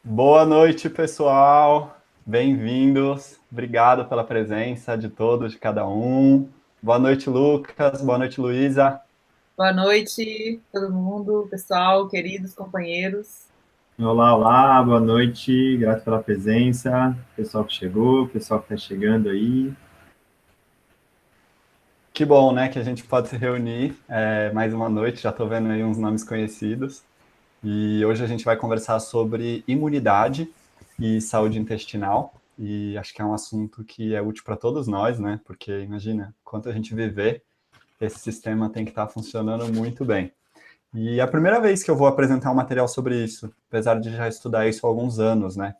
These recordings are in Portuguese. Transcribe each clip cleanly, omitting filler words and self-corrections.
Boa noite, pessoal. Bem-vindos. Obrigado pela presença de todos, de cada um. Boa noite, Lucas. Boa noite, Luísa. Boa noite, todo mundo, pessoal, queridos companheiros. Olá, olá, boa noite, grato pela presença, pessoal que chegou, pessoal que está chegando aí. Que bom, né, que a gente pode se reunir mais uma noite. Já estou vendo aí uns nomes conhecidos. E hoje a gente vai conversar sobre imunidade e saúde intestinal. E acho que é um assunto que é útil para todos nós, né? Porque imagina, enquanto a gente viver, esse sistema tem que estar funcionando muito bem. E é a primeira vez que eu vou apresentar um material sobre isso, apesar de já estudar isso há alguns anos, né?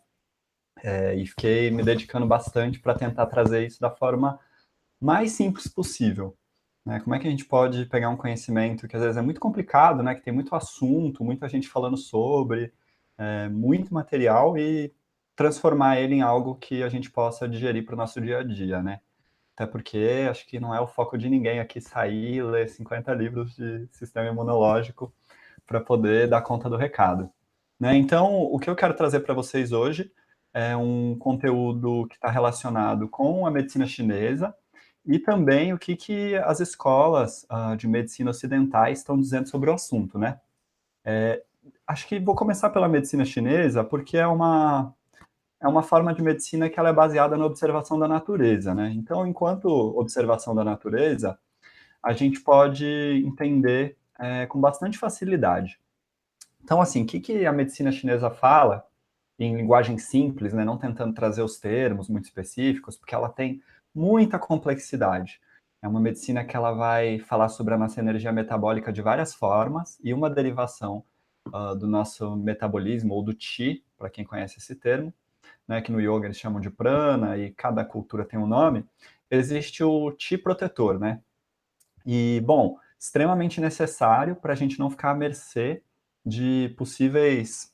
E fiquei me dedicando bastante para tentar trazer isso da forma mais simples possível. Né? Como é que a gente pode pegar um conhecimento que às vezes é muito complicado, né? Que tem muito assunto, muita gente falando sobre, muito material e transformar ele em algo que a gente possa digerir para o nosso dia a dia, né? Até porque acho que não é o foco de ninguém aqui sair e ler 50 livros de sistema imunológico para poder dar conta do recado. Né? Então, o que eu quero trazer para vocês hoje é um conteúdo que está relacionado com a medicina chinesa e também o que as escolas de medicina ocidentais estão dizendo sobre o assunto, né? Acho que vou começar pela medicina chinesa, porque é uma forma de medicina que ela é baseada na observação da natureza, né? Então, enquanto observação da natureza, a gente pode entender com bastante facilidade. Então, assim, o que a medicina chinesa fala em linguagem simples, né, não tentando trazer os termos muito específicos, porque ela tem muita complexidade. É uma medicina que ela vai falar sobre a nossa energia metabólica de várias formas e uma derivação do nosso metabolismo ou do qi, para quem conhece esse termo, né, que no yoga eles chamam de prana e cada cultura tem um nome. Existe o qi protetor, né? E, bom, extremamente necessário para a gente não ficar à mercê de possíveis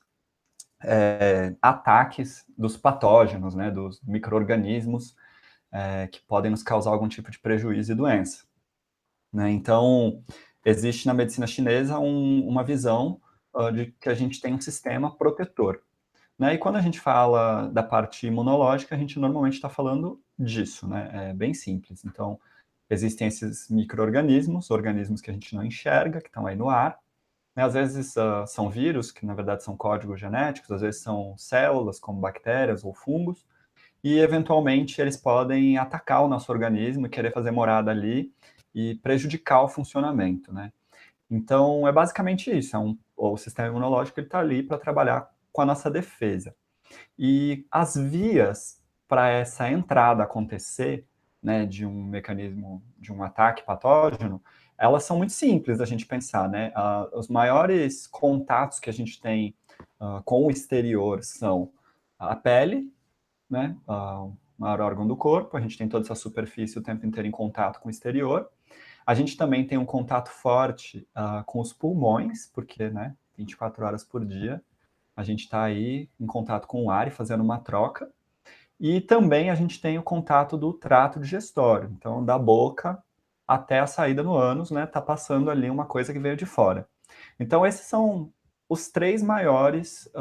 ataques dos patógenos, né, dos micro-organismos que podem nos causar algum tipo de prejuízo e doença. Né? Então, existe na medicina chinesa uma visão de que a gente tem um sistema protetor. Né? E quando a gente fala da parte imunológica, a gente normalmente está falando disso, né? É bem simples. Então, existem esses micro-organismos, organismos que a gente não enxerga, que estão aí no ar, né? Às vezes são vírus, que na verdade são códigos genéticos, às vezes são células, como bactérias ou fungos, e eventualmente eles podem atacar o nosso organismo e querer fazer morada ali e prejudicar o funcionamento, né? Então, é basicamente isso, o sistema imunológico está ali para trabalhar com a nossa defesa. E as vias para essa entrada acontecer, né, de um mecanismo, de um ataque patógeno, elas são muito simples da gente pensar, né? Os maiores contatos que a gente tem com o exterior são a pele, né? O maior órgão do corpo, a gente tem toda essa superfície o tempo inteiro em contato com o exterior. A gente também tem um contato forte com os pulmões, porque, né, 24 horas por dia, a gente está aí em contato com o ar e fazendo uma troca. E também a gente tem o contato do trato digestório. Então, da boca até a saída no ânus, né? Tá passando ali uma coisa que veio de fora. Então, esses são os três maiores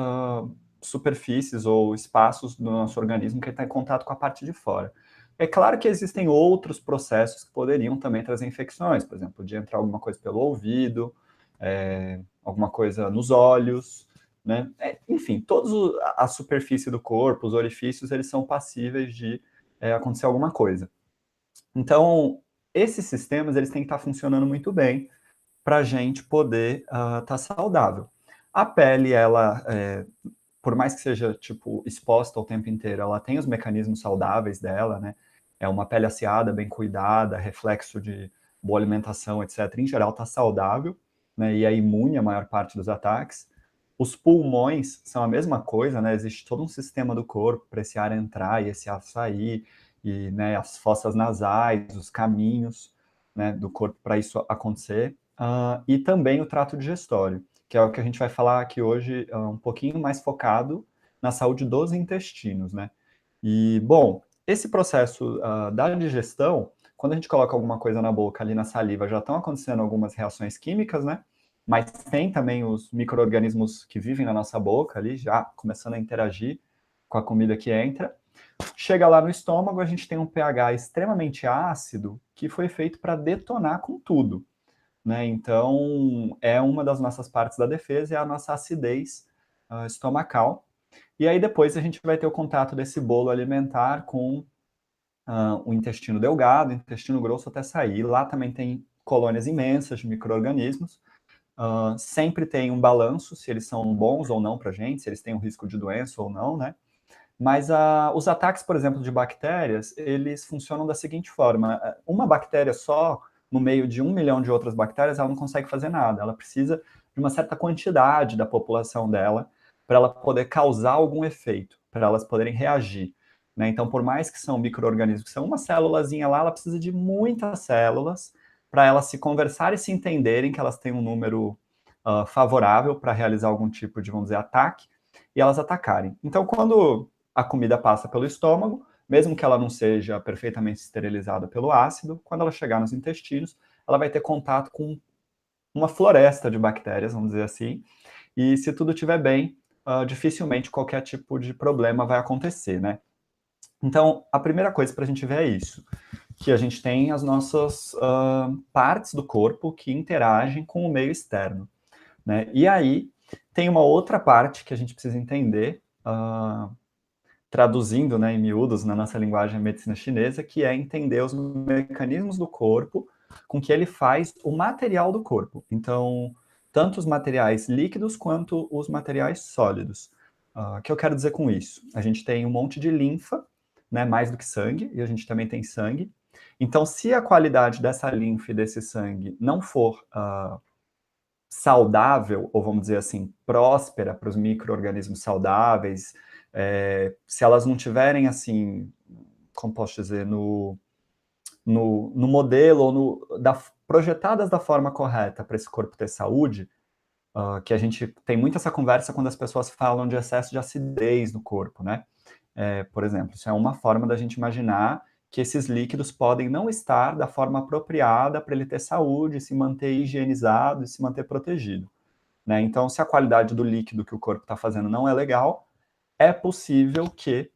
superfícies ou espaços do nosso organismo que está em contato com a parte de fora. É claro que existem outros processos que poderiam também trazer infecções, por exemplo, podia entrar alguma coisa pelo ouvido, alguma coisa nos olhos, né? Enfim, toda a superfície do corpo, os orifícios, eles são passíveis de acontecer alguma coisa. Então, esses sistemas, eles têm que estar funcionando muito bem para a gente poder estar saudável. A pele, ela, por mais que seja, tipo, exposta o tempo inteiro, ela tem os mecanismos saudáveis dela, né? É uma pele asseada, bem cuidada, reflexo de boa alimentação, etc. Em geral, está saudável, né? E é imune à maior parte dos ataques. Os pulmões são a mesma coisa, né? Existe todo um sistema do corpo para esse ar entrar e esse ar sair, e né, as fossas nasais, os caminhos, né, do corpo para isso acontecer. E também o trato digestório, que é o que a gente vai falar aqui hoje, um pouquinho mais focado na saúde dos intestinos, né? E, bom, esse processo da digestão, quando a gente coloca alguma coisa na boca, ali na saliva, já estão acontecendo algumas reações químicas, né? mas tem também os micro-organismos que vivem na nossa boca ali, já começando a interagir com a comida que entra. Chega lá no estômago, a gente tem um pH extremamente ácido que foi feito para detonar com tudo, né? Então, é uma das nossas partes da defesa, é a nossa acidez estomacal. E aí depois a gente vai ter o contato desse bolo alimentar com o intestino delgado, o intestino grosso até sair. Lá também tem colônias imensas de micro-organismos. Sempre tem um balanço, se eles são bons ou não para a gente, se eles têm um risco de doença ou não, né? Mas os ataques, por exemplo, de bactérias, eles funcionam da seguinte forma. Uma bactéria só, no meio de 1 milhão de outras bactérias, ela não consegue fazer nada. Ela precisa de uma certa quantidade da população dela para ela poder causar algum efeito, para elas poderem reagir, né? Então, por mais que são micro-organismos, que são uma célulazinha lá, ela precisa de muitas células para elas se conversarem e se entenderem que elas têm um número favorável para realizar algum tipo de, vamos dizer, ataque, e elas atacarem. Então, quando a comida passa pelo estômago, mesmo que ela não seja perfeitamente esterilizada pelo ácido, quando ela chegar nos intestinos, ela vai ter contato com uma floresta de bactérias, vamos dizer assim, e se tudo estiver bem, dificilmente qualquer tipo de problema vai acontecer, né? Então, a primeira coisa para a gente ver é isso, que a gente tem as nossas partes do corpo que interagem com o meio externo, né? E aí, tem uma outra parte que a gente precisa entender, traduzindo, né, em miúdos na nossa linguagem medicina chinesa, que é entender os mecanismos do corpo com que ele faz o material do corpo. Então, tanto os materiais líquidos quanto os materiais sólidos. O que eu quero dizer com isso? A gente tem um monte de linfa, né, mais do que sangue, e a gente também tem sangue. Então, se a qualidade dessa linfa e desse sangue não for saudável, ou vamos dizer assim, próspera para os micro-organismos saudáveis, se elas não tiverem, assim, como posso dizer, no modelo, ou projetadas da forma correta para esse corpo ter saúde, que a gente tem muito essa conversa quando as pessoas falam de excesso de acidez no corpo, né? Por exemplo, isso é uma forma da gente imaginar que esses líquidos podem não estar da forma apropriada para ele ter saúde, se manter higienizado e se manter protegido, né? Então, se a qualidade do líquido que o corpo está fazendo não é legal, é possível que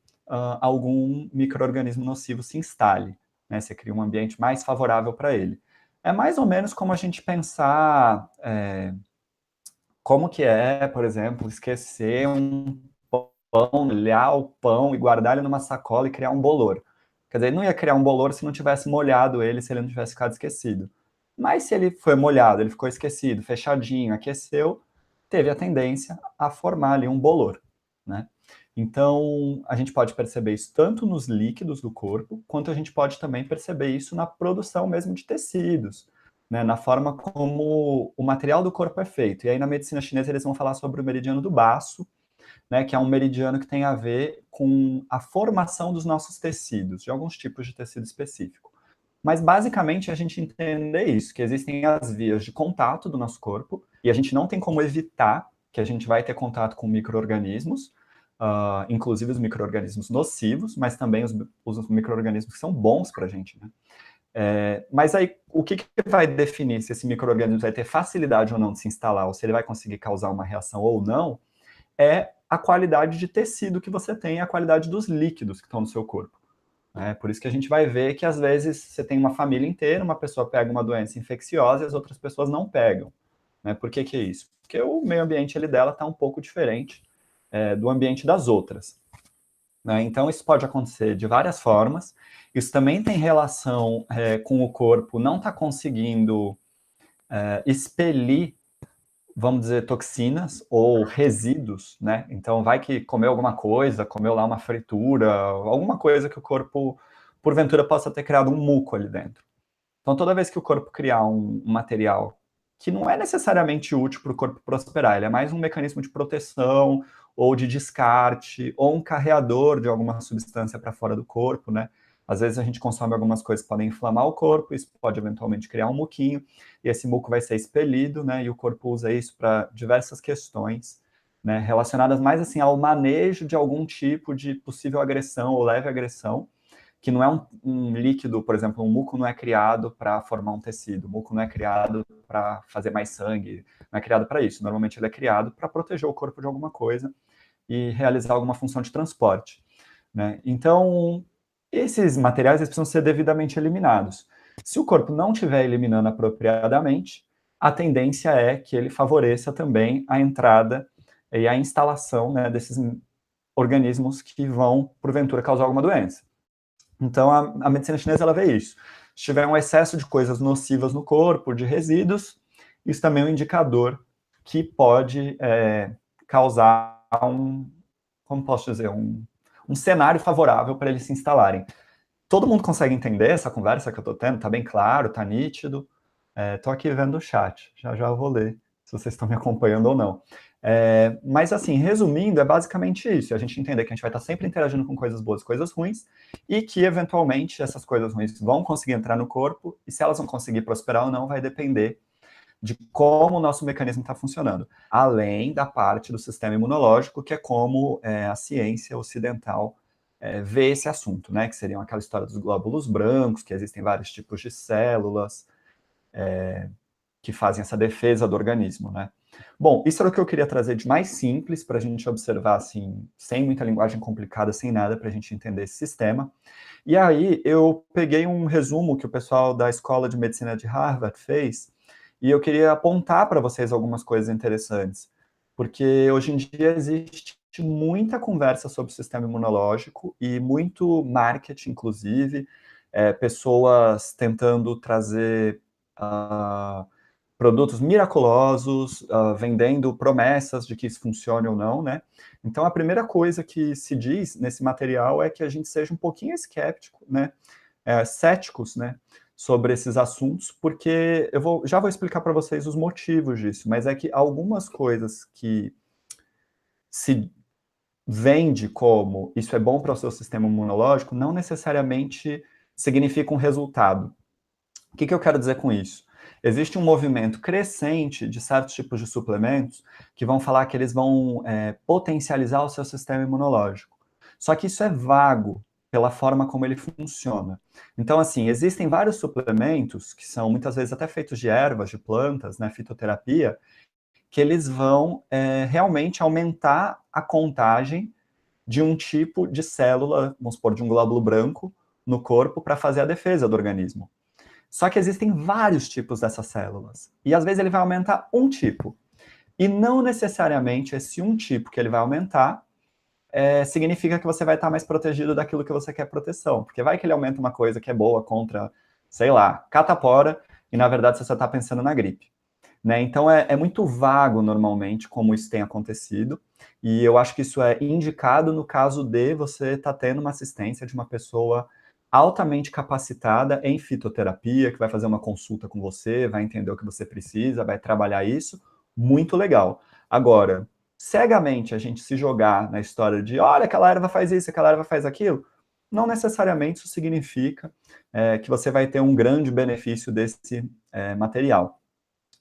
algum micro-organismo nocivo se instale, né? Você cria um ambiente mais favorável para ele. É mais ou menos como a gente pensar como que é, por exemplo, esquecer um pão, molhar o pão e guardar ele numa sacola e criar um bolor. Quer dizer, ele não ia criar um bolor se não tivesse molhado ele, se ele não tivesse ficado esquecido. Mas se ele foi molhado, ele ficou esquecido, fechadinho, aqueceu, teve a tendência a formar ali um bolor, né? Então, a gente pode perceber isso tanto nos líquidos do corpo, quanto a gente pode também perceber isso na produção mesmo de tecidos, né, na forma como o material do corpo é feito. E aí, na medicina chinesa, eles vão falar sobre o meridiano do baço, né, que é um meridiano que tem a ver com a formação dos nossos tecidos, de alguns tipos de tecido específico. Mas, basicamente, a gente entender isso, que existem as vias de contato do nosso corpo, e a gente não tem como evitar que a gente vai ter contato com micro-organismos, inclusive os micro-organismos nocivos, mas também os micro-organismos que são bons para a gente, né? Mas aí, o que vai definir se esse micro-organismo vai ter facilidade ou não de se instalar, ou se ele vai conseguir causar uma reação ou não, é a qualidade de tecido que você tem, a qualidade dos líquidos que estão no seu corpo. Por isso que a gente vai ver que, às vezes, você tem uma família inteira, uma pessoa pega uma doença infecciosa e as outras pessoas não pegam. Por que é isso? Porque o meio ambiente dela está um pouco diferente do ambiente das outras. Então, isso pode acontecer de várias formas. Isso também tem relação com o corpo não estar conseguindo expelir, vamos dizer, toxinas ou resíduos, né? Então, vai que comeu alguma coisa, comeu lá uma fritura, alguma coisa que o corpo, porventura, possa ter criado um muco ali dentro. Então, toda vez que o corpo criar um material que não é necessariamente útil para o corpo prosperar, ele é mais um mecanismo de proteção, ou de descarte, ou um carreador de alguma substância para fora do corpo, né? Às vezes a gente consome algumas coisas que podem inflamar o corpo, isso pode eventualmente criar um muquinho, e esse muco vai ser expelido, né? E o corpo usa isso para diversas questões, né? Relacionadas mais assim ao manejo de algum tipo de possível agressão ou leve agressão, que não é um líquido, por exemplo, um muco não é criado para formar um tecido, o muco não é criado para fazer mais sangue, não é criado para isso. Normalmente ele é criado para proteger o corpo de alguma coisa e realizar alguma função de transporte, né? Então, esses materiais eles precisam ser devidamente eliminados. Se o corpo não estiver eliminando apropriadamente, a tendência é que ele favoreça também a entrada e a instalação, né, desses organismos que vão, porventura, causar alguma doença. Então, a medicina chinesa ela vê isso. Se tiver um excesso de coisas nocivas no corpo, de resíduos, isso também é um indicador que pode causar como posso dizer, um cenário favorável para eles se instalarem. Todo mundo consegue entender essa conversa que eu estou tendo? Está bem claro, está nítido? Estou aqui vendo o chat, já eu vou ler, se vocês estão me acompanhando ou não. Mas, assim, resumindo, é basicamente isso. A gente entender que a gente vai estar sempre interagindo com coisas boas e coisas ruins, e que, eventualmente, essas coisas ruins vão conseguir entrar no corpo, e se elas vão conseguir prosperar ou não, vai depender de como o nosso mecanismo está funcionando. Além da parte do sistema imunológico, que é como a ciência ocidental vê esse assunto, né? Que seriam aquela história dos glóbulos brancos, que existem vários tipos de células que fazem essa defesa do organismo, né? Bom, isso era o que eu queria trazer de mais simples para a gente observar, assim, sem muita linguagem complicada, sem nada, para a gente entender esse sistema. E aí eu peguei um resumo que o pessoal da Escola de Medicina de Harvard fez, e eu queria apontar para vocês algumas coisas interessantes, porque hoje em dia existe muita conversa sobre o sistema imunológico e muito marketing, inclusive, pessoas tentando trazer produtos miraculosos, vendendo promessas de que isso funcione ou não, né? Então, a primeira coisa que se diz nesse material é que a gente seja um pouquinho escéptico, né? Céticos, né? Sobre esses assuntos, porque já vou explicar para vocês os motivos disso, mas é que algumas coisas que se vende como isso é bom para o seu sistema imunológico, não necessariamente significa um resultado. O que eu quero dizer com isso? Existe um movimento crescente de certos tipos de suplementos que vão falar que eles vão potencializar o seu sistema imunológico. Só que isso é vago pela forma como ele funciona. Então, assim, existem vários suplementos que são muitas vezes até feitos de ervas, de plantas, né, fitoterapia, que eles vão realmente aumentar a contagem de um tipo de célula, vamos supor, de um glóbulo branco no corpo para fazer a defesa do organismo. Só que existem vários tipos dessas células. E às vezes ele vai aumentar um tipo. E não necessariamente esse um tipo que ele vai aumentar significa que você vai estar mais protegido daquilo que você quer proteção. Porque vai que ele aumenta uma coisa que é boa contra, sei lá, catapora, e na verdade você só está pensando na gripe. Né? Então é muito vago normalmente como isso tem acontecido. E eu acho que isso é indicado no caso de você estar tendo uma assistência de uma pessoa altamente capacitada em fitoterapia, que vai fazer uma consulta com você, vai entender o que você precisa, vai trabalhar isso, muito legal. Agora, cegamente a gente se jogar na história de, olha, aquela erva faz isso, aquela erva faz aquilo, não necessariamente isso significa que você vai ter um grande benefício desse material.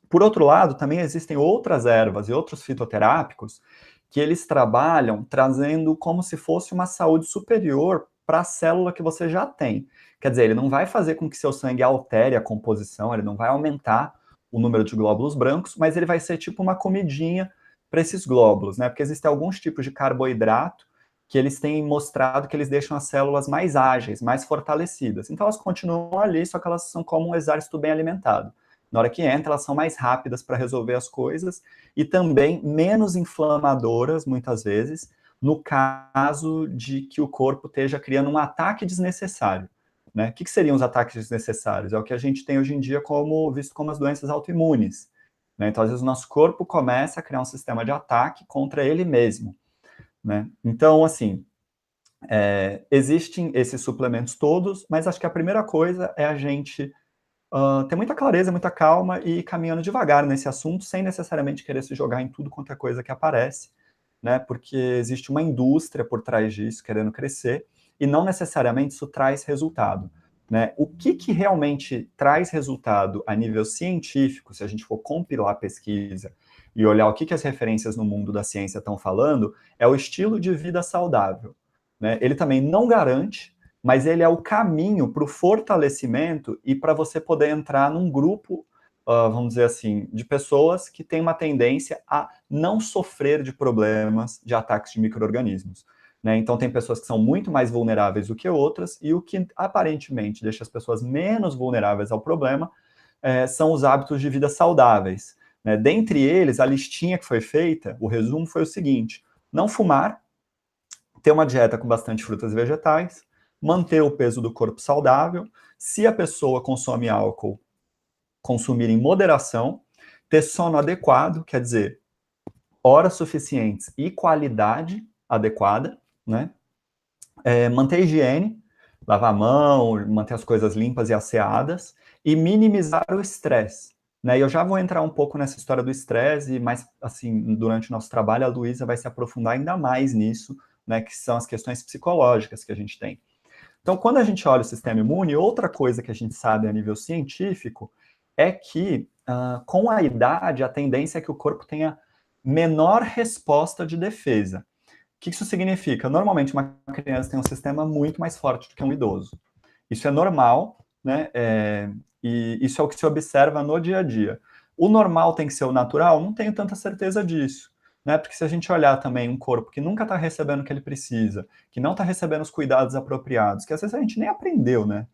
Por outro lado, também existem outras ervas e outros fitoterápicos que eles trabalham trazendo como se fosse uma saúde superior para a célula que você já tem. Quer dizer, ele não vai fazer com que seu sangue altere a composição, ele não vai aumentar o número de glóbulos brancos, mas ele vai ser tipo uma comidinha para esses glóbulos, né? Porque existem alguns tipos de carboidrato que eles têm mostrado que eles deixam as células mais ágeis, mais fortalecidas. Então elas continuam ali, só que elas são como um exército bem alimentado. Na hora que entra, elas são mais rápidas para resolver as coisas e também menos inflamadoras, muitas vezes, no caso de que o corpo esteja criando um ataque desnecessário. Né? O que seriam os ataques desnecessários? É o que a gente tem hoje em dia visto como as doenças autoimunes. Né? Então, às vezes, o nosso corpo começa a criar um sistema de ataque contra ele mesmo. Né? Então, assim, existem esses suplementos todos, mas acho que a primeira coisa é a gente ter muita clareza, muita calma e ir caminhando devagar nesse assunto, sem necessariamente querer se jogar em tudo quanto é coisa que aparece, né? Porque existe uma indústria por trás disso, querendo crescer, e não necessariamente isso traz resultado. Né? O que realmente traz resultado a nível científico, se a gente for compilar a pesquisa e olhar o que as referências no mundo da ciência estão falando, é o estilo de vida saudável. Né? Ele também não garante mas ele é o caminho para o fortalecimento e para você poder entrar num grupo, vamos dizer assim, de pessoas que têm uma tendência a não sofrer de problemas de ataques de micro-organismos. Né? Então, tem pessoas que são muito mais vulneráveis do que outras, e o que aparentemente deixa as pessoas menos vulneráveis ao problema são os hábitos de vida saudáveis. Né? Dentre eles, a listinha que foi feita, o resumo foi o seguinte: não fumar, ter uma dieta com bastante frutas e vegetais, manter o peso do corpo saudável, se a pessoa consome álcool, consumir em moderação, ter sono adequado, quer dizer, horas suficientes e qualidade adequada, né? Manter higiene, lavar a mão, manter as coisas limpas e asseadas, e minimizar o estresse. Né? E eu já vou entrar um pouco nessa história do estresse, mas assim, durante o nosso trabalho, a Luísa vai se aprofundar ainda mais nisso, né, que são as questões psicológicas que a gente tem. Então, quando a gente olha o sistema imune, outra coisa que a gente sabe a nível científico é que, com a idade, a tendência é que o corpo tenha menor resposta de defesa. O que isso significa? Normalmente, uma criança tem um sistema muito mais forte do que um idoso. Isso é normal, né? E isso é o que se observa no dia a dia. O normal tem que ser o natural? Não tenho tanta certeza disso. Né? Porque se a gente olhar também um corpo que nunca está recebendo o que ele precisa, que não está recebendo os cuidados apropriados, que às vezes a gente nem aprendeu, né?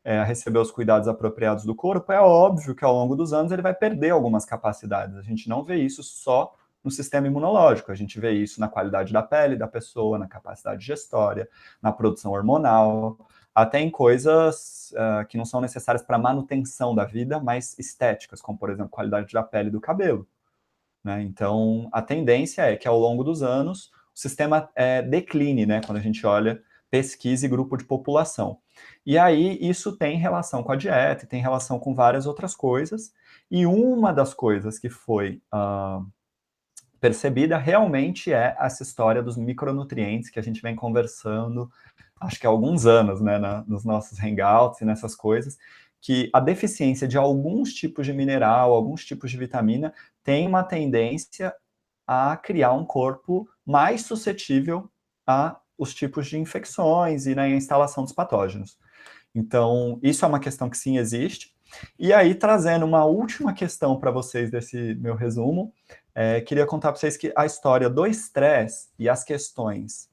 A receber os cuidados apropriados do corpo, é óbvio que ao longo dos anos ele vai perder algumas capacidades. A gente não vê isso só no sistema imunológico, a gente vê isso na qualidade da pele da pessoa, na capacidade gestória, na produção hormonal, até em coisas que não são necessárias para a manutenção da vida, mas estéticas, como, por exemplo, qualidade da pele e do cabelo. Né? Então, a tendência é que, ao longo dos anos, o sistema decline, né? Quando a gente olha pesquisa e grupo de população. E aí, isso tem relação com a dieta, tem relação com várias outras coisas, e uma das coisas que foi percebida realmente é essa história dos micronutrientes que a gente vem conversando, acho que há alguns anos, né, nos nossos hangouts e nessas coisas, que a deficiência de alguns tipos de mineral, alguns tipos de vitamina, tem uma tendência a criar um corpo mais suscetível a os tipos de infecções e na instalação dos patógenos. Então, isso é uma questão que sim existe. E aí, trazendo uma última questão para vocês desse meu resumo, queria contar para vocês que a história do estresse e as questões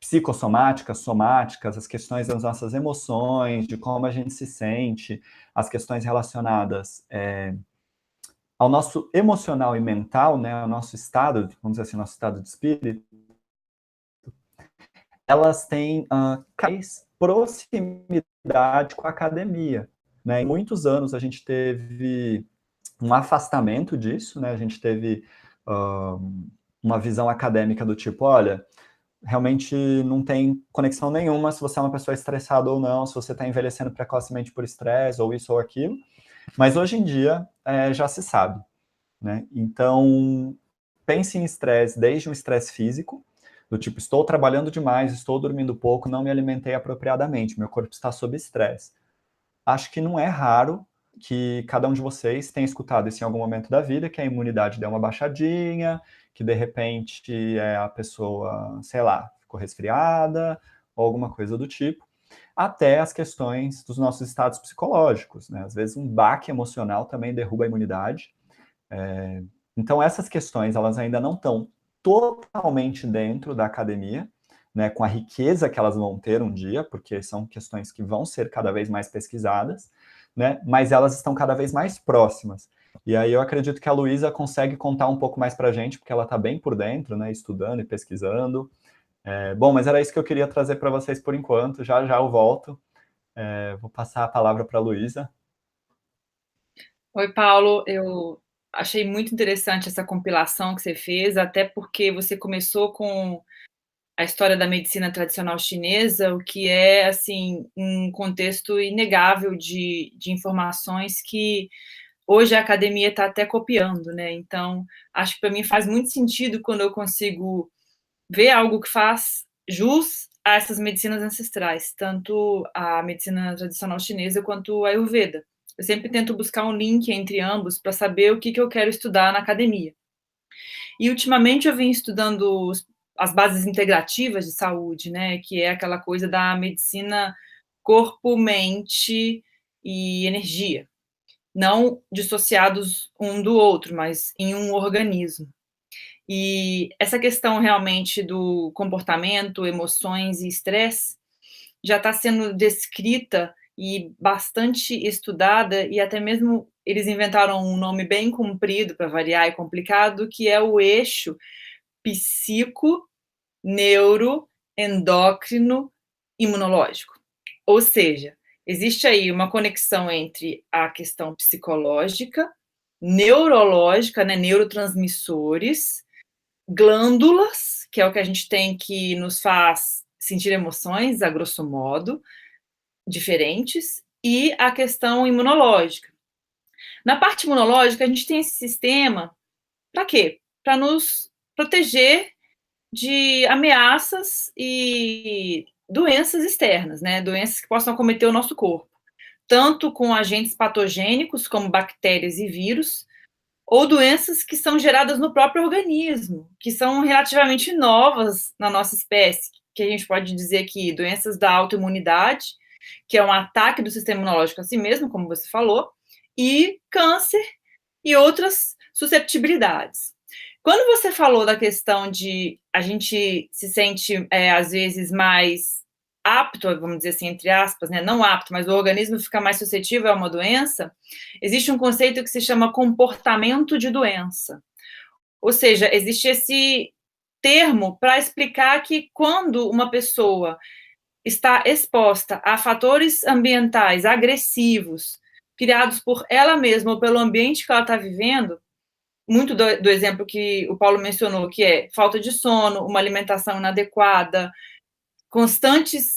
psicossomáticas, somáticas, as questões das nossas emoções, de como a gente se sente, as questões relacionadas ao nosso emocional e mental, né, ao nosso estado, vamos dizer assim, nosso estado de espírito, elas têm mais proximidade com a academia. Né? Em muitos anos a gente teve um afastamento disso, né? A gente teve uma visão acadêmica do tipo, olha, realmente não tem conexão nenhuma se você é uma pessoa estressada ou não, se você está envelhecendo precocemente por estresse, ou isso ou aquilo. Mas hoje em dia já se sabe. Né? Então, pense em estresse desde um estresse físico, do tipo, estou trabalhando demais, estou dormindo pouco, não me alimentei apropriadamente, meu corpo está sob estresse. Acho que não é raro que cada um de vocês tenha escutado isso em algum momento da vida, que a imunidade deu uma baixadinha, que de repente a pessoa, sei lá, ficou resfriada, ou alguma coisa do tipo, até as questões dos nossos estados psicológicos, né? Às vezes um baque emocional também derruba a imunidade. Então essas questões, elas ainda não estão totalmente dentro da academia, né, com a riqueza que elas vão ter um dia, porque são questões que vão ser cada vez mais pesquisadas, né, mas elas estão cada vez mais próximas. E aí eu acredito que a Luísa consegue contar um pouco mais para a gente, porque ela está bem por dentro, né, estudando e pesquisando. Bom, mas era isso que eu queria trazer para vocês por enquanto, já já eu volto. Vou passar a palavra para a Luísa. Oi, Paulo, eu achei muito interessante essa compilação que você fez, até porque você começou com a história da medicina tradicional chinesa, o que é, assim, um contexto inegável de informações que hoje a academia está até copiando, né? Então, acho que para mim faz muito sentido quando eu consigo ver algo que faz jus a essas medicinas ancestrais, tanto a medicina tradicional chinesa quanto a Ayurveda. Eu sempre tento buscar um link entre ambos para saber o que eu quero estudar na academia. E ultimamente eu venho estudando as bases integrativas de saúde, né, que é aquela coisa da medicina corpo, mente e energia, não dissociados um do outro, mas em um organismo. E essa questão realmente do comportamento, emoções e estresse já está sendo descrita e bastante estudada, e até mesmo eles inventaram um nome bem comprido, para variar e complicado, que é o eixo psico, neuro, endócrino, imunológico. Ou seja, existe aí uma conexão entre a questão psicológica, neurológica, né, neurotransmissores, glândulas, que é o que a gente tem que nos faz sentir emoções, a grosso modo, diferentes, e a questão imunológica. Na parte imunológica, a gente tem esse sistema para quê? Para nos proteger de ameaças e doenças externas, né? Doenças que possam acometer o nosso corpo, tanto com agentes patogênicos, como bactérias e vírus, ou doenças que são geradas no próprio organismo, que são relativamente novas na nossa espécie, que a gente pode dizer que doenças da autoimunidade, que é um ataque do sistema imunológico a si mesmo, como você falou, e câncer e outras susceptibilidades. Quando você falou da questão de a gente se sente, às vezes, mais apto, vamos dizer assim, entre aspas, né? Não apto, mas o organismo fica mais suscetível a uma doença, existe um conceito que se chama comportamento de doença. Ou seja, existe esse termo para explicar que quando uma pessoa está exposta a fatores ambientais agressivos, criados por ela mesma ou pelo ambiente que ela está vivendo, muito do exemplo que o Paulo mencionou, que é falta de sono, uma alimentação inadequada, constantes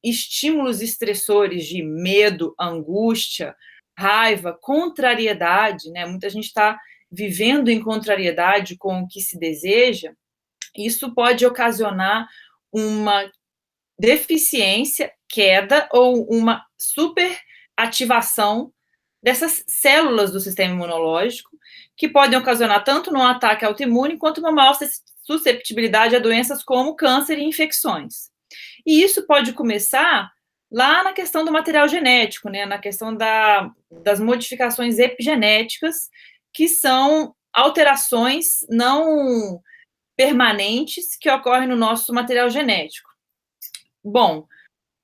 estímulos estressores de medo, angústia, raiva, contrariedade, né? Muita gente está vivendo em contrariedade com o que se deseja. Isso pode ocasionar uma deficiência, queda ou uma superativação dessas células do sistema imunológico, que podem ocasionar tanto no ataque autoimune quanto uma maior susceptibilidade a doenças como câncer e infecções. E isso pode começar lá na questão do material genético, né, na questão das modificações epigenéticas, que são alterações não permanentes que ocorrem no nosso material genético. Bom,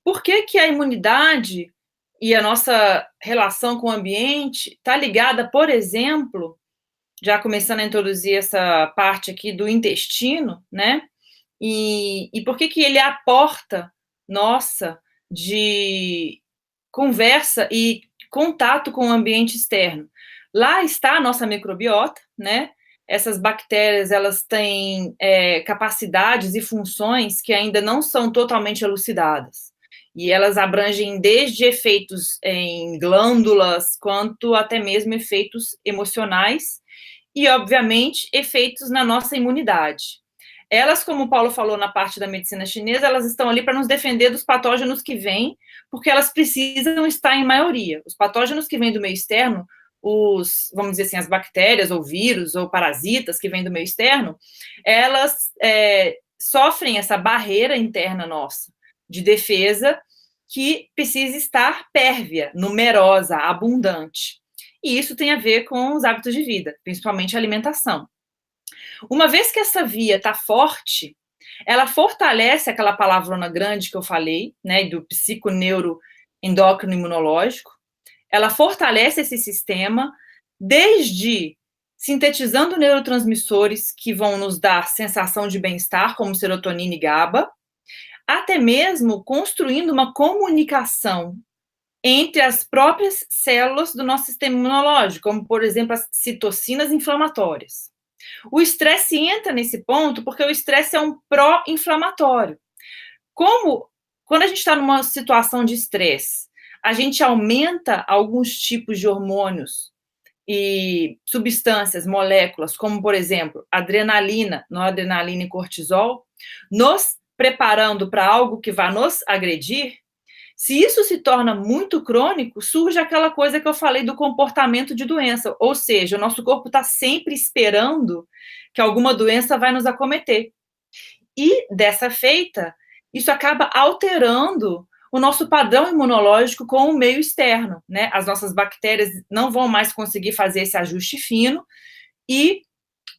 por que a imunidade e a nossa relação com o ambiente está ligada, por exemplo, já começando a introduzir essa parte aqui do intestino, né? E por que ele é a porta nossa de conversa e contato com o ambiente externo? Lá está a nossa microbiota, né? Essas bactérias, elas têm capacidades e funções que ainda não são totalmente elucidadas. E elas abrangem desde efeitos em glândulas, quanto até mesmo efeitos emocionais e, obviamente, efeitos na nossa imunidade. Elas, como o Paulo falou na parte da medicina chinesa, elas estão ali para nos defender dos patógenos que vêm, porque elas precisam estar em maioria. Os patógenos que vêm do meio externo, vamos dizer assim, as bactérias ou vírus ou parasitas que vêm do meio externo, elas sofrem essa barreira interna nossa de defesa que precisa estar pérvia, numerosa, abundante. E isso tem a ver com os hábitos de vida, principalmente a alimentação. Uma vez que essa via está forte, ela fortalece aquela palavrona grande que eu falei, né, do psico, neuro, endócrino, imunológico. Ela fortalece esse sistema, desde sintetizando neurotransmissores que vão nos dar sensação de bem-estar, como serotonina e GABA, até mesmo construindo uma comunicação entre as próprias células do nosso sistema imunológico, como, por exemplo, as citocinas inflamatórias. O estresse entra nesse ponto porque o estresse é um pró-inflamatório. Quando a gente está numa situação de estresse, a gente aumenta alguns tipos de hormônios e substâncias, moléculas, como, por exemplo, adrenalina, noradrenalina e cortisol, nos preparando para algo que vai nos agredir. Se isso se torna muito crônico, surge aquela coisa que eu falei do comportamento de doença, ou seja, o nosso corpo está sempre esperando que alguma doença vai nos acometer. E, dessa feita, isso acaba alterando o nosso padrão imunológico com o meio externo, né? As nossas bactérias não vão mais conseguir fazer esse ajuste fino e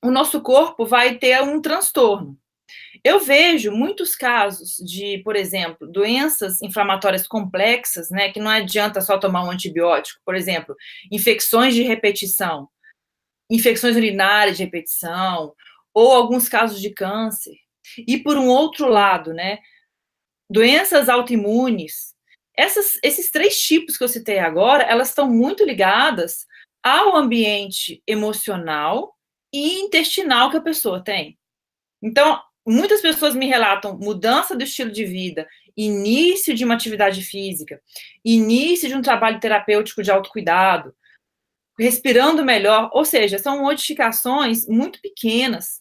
o nosso corpo vai ter um transtorno. Eu vejo muitos casos de, por exemplo, doenças inflamatórias complexas, né, que não adianta só tomar um antibiótico, por exemplo, infecções de repetição, infecções urinárias de repetição, ou alguns casos de câncer. E, por um outro lado, né, doenças autoimunes, esses 3 tipos que eu citei agora, elas estão muito ligadas ao ambiente emocional e intestinal que a pessoa tem. Então, muitas pessoas me relatam mudança do estilo de vida, início de uma atividade física, início de um trabalho terapêutico de autocuidado, respirando melhor, ou seja, são modificações muito pequenas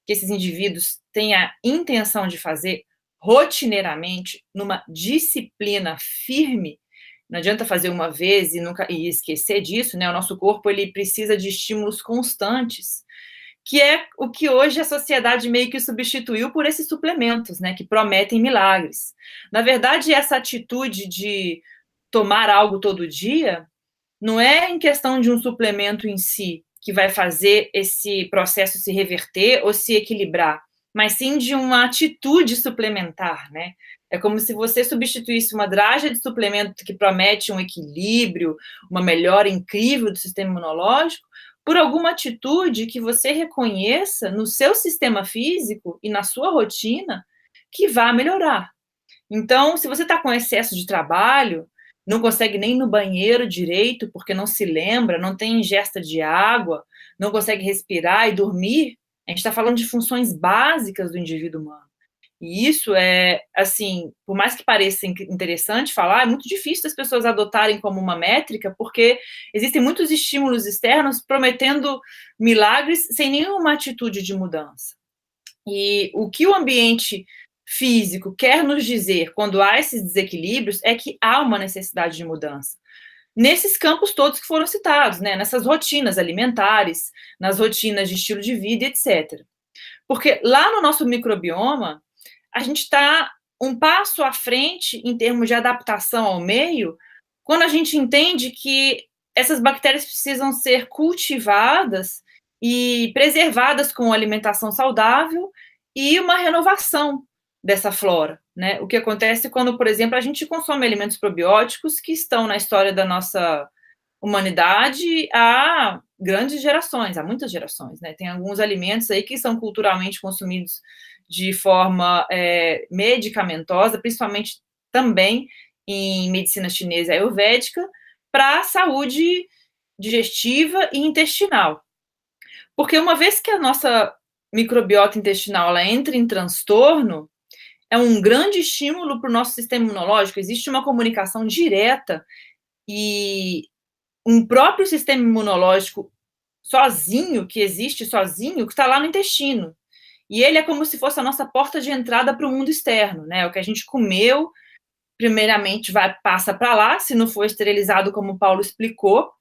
que esses indivíduos têm a intenção de fazer rotineiramente, numa disciplina firme. Não adianta fazer uma vez e esquecer disso, né? O nosso corpo, ele precisa de estímulos constantes, que é o que hoje a sociedade meio que substituiu por esses suplementos, né, que prometem milagres. Na verdade, essa atitude de tomar algo todo dia não é em questão de um suplemento em si que vai fazer esse processo se reverter ou se equilibrar, mas sim de uma atitude suplementar, né? É como se você substituísse uma draga de suplemento que promete um equilíbrio, uma melhora incrível do sistema imunológico, por alguma atitude que você reconheça no seu sistema físico e na sua rotina que vá melhorar. Então, se você está com excesso de trabalho, não consegue nem ir no banheiro direito porque não se lembra, não tem ingesta de água, não consegue respirar e dormir, a gente está falando de funções básicas do indivíduo humano. E isso é, assim, por mais que pareça interessante falar, é muito difícil as pessoas adotarem como uma métrica, porque existem muitos estímulos externos prometendo milagres sem nenhuma atitude de mudança. E o que o ambiente físico quer nos dizer quando há esses desequilíbrios é que há uma necessidade de mudança. Nesses campos todos que foram citados, né? Nessas rotinas alimentares, nas rotinas de estilo de vida, etc. Porque lá no nosso microbioma, a gente está um passo à frente em termos de adaptação ao meio, quando a gente entende que essas bactérias precisam ser cultivadas e preservadas com alimentação saudável e uma renovação dessa flora, né? O que acontece quando, por exemplo, a gente consome alimentos probióticos que estão na história da nossa humanidade há grandes gerações, há muitas gerações, né? Tem alguns alimentos aí que são culturalmente consumidos de forma medicamentosa, principalmente também em medicina chinesa ayurvédica, para a saúde digestiva e intestinal. Porque uma vez que a nossa microbiota intestinal ela entra em transtorno, é um grande estímulo para o nosso sistema imunológico, existe uma comunicação direta e um próprio sistema imunológico sozinho, que existe sozinho, que está lá no intestino. E ele é como se fosse a nossa porta de entrada para o mundo externo, né? O que a gente comeu, primeiramente, passa para lá, se não for esterilizado, como o Paulo explicou,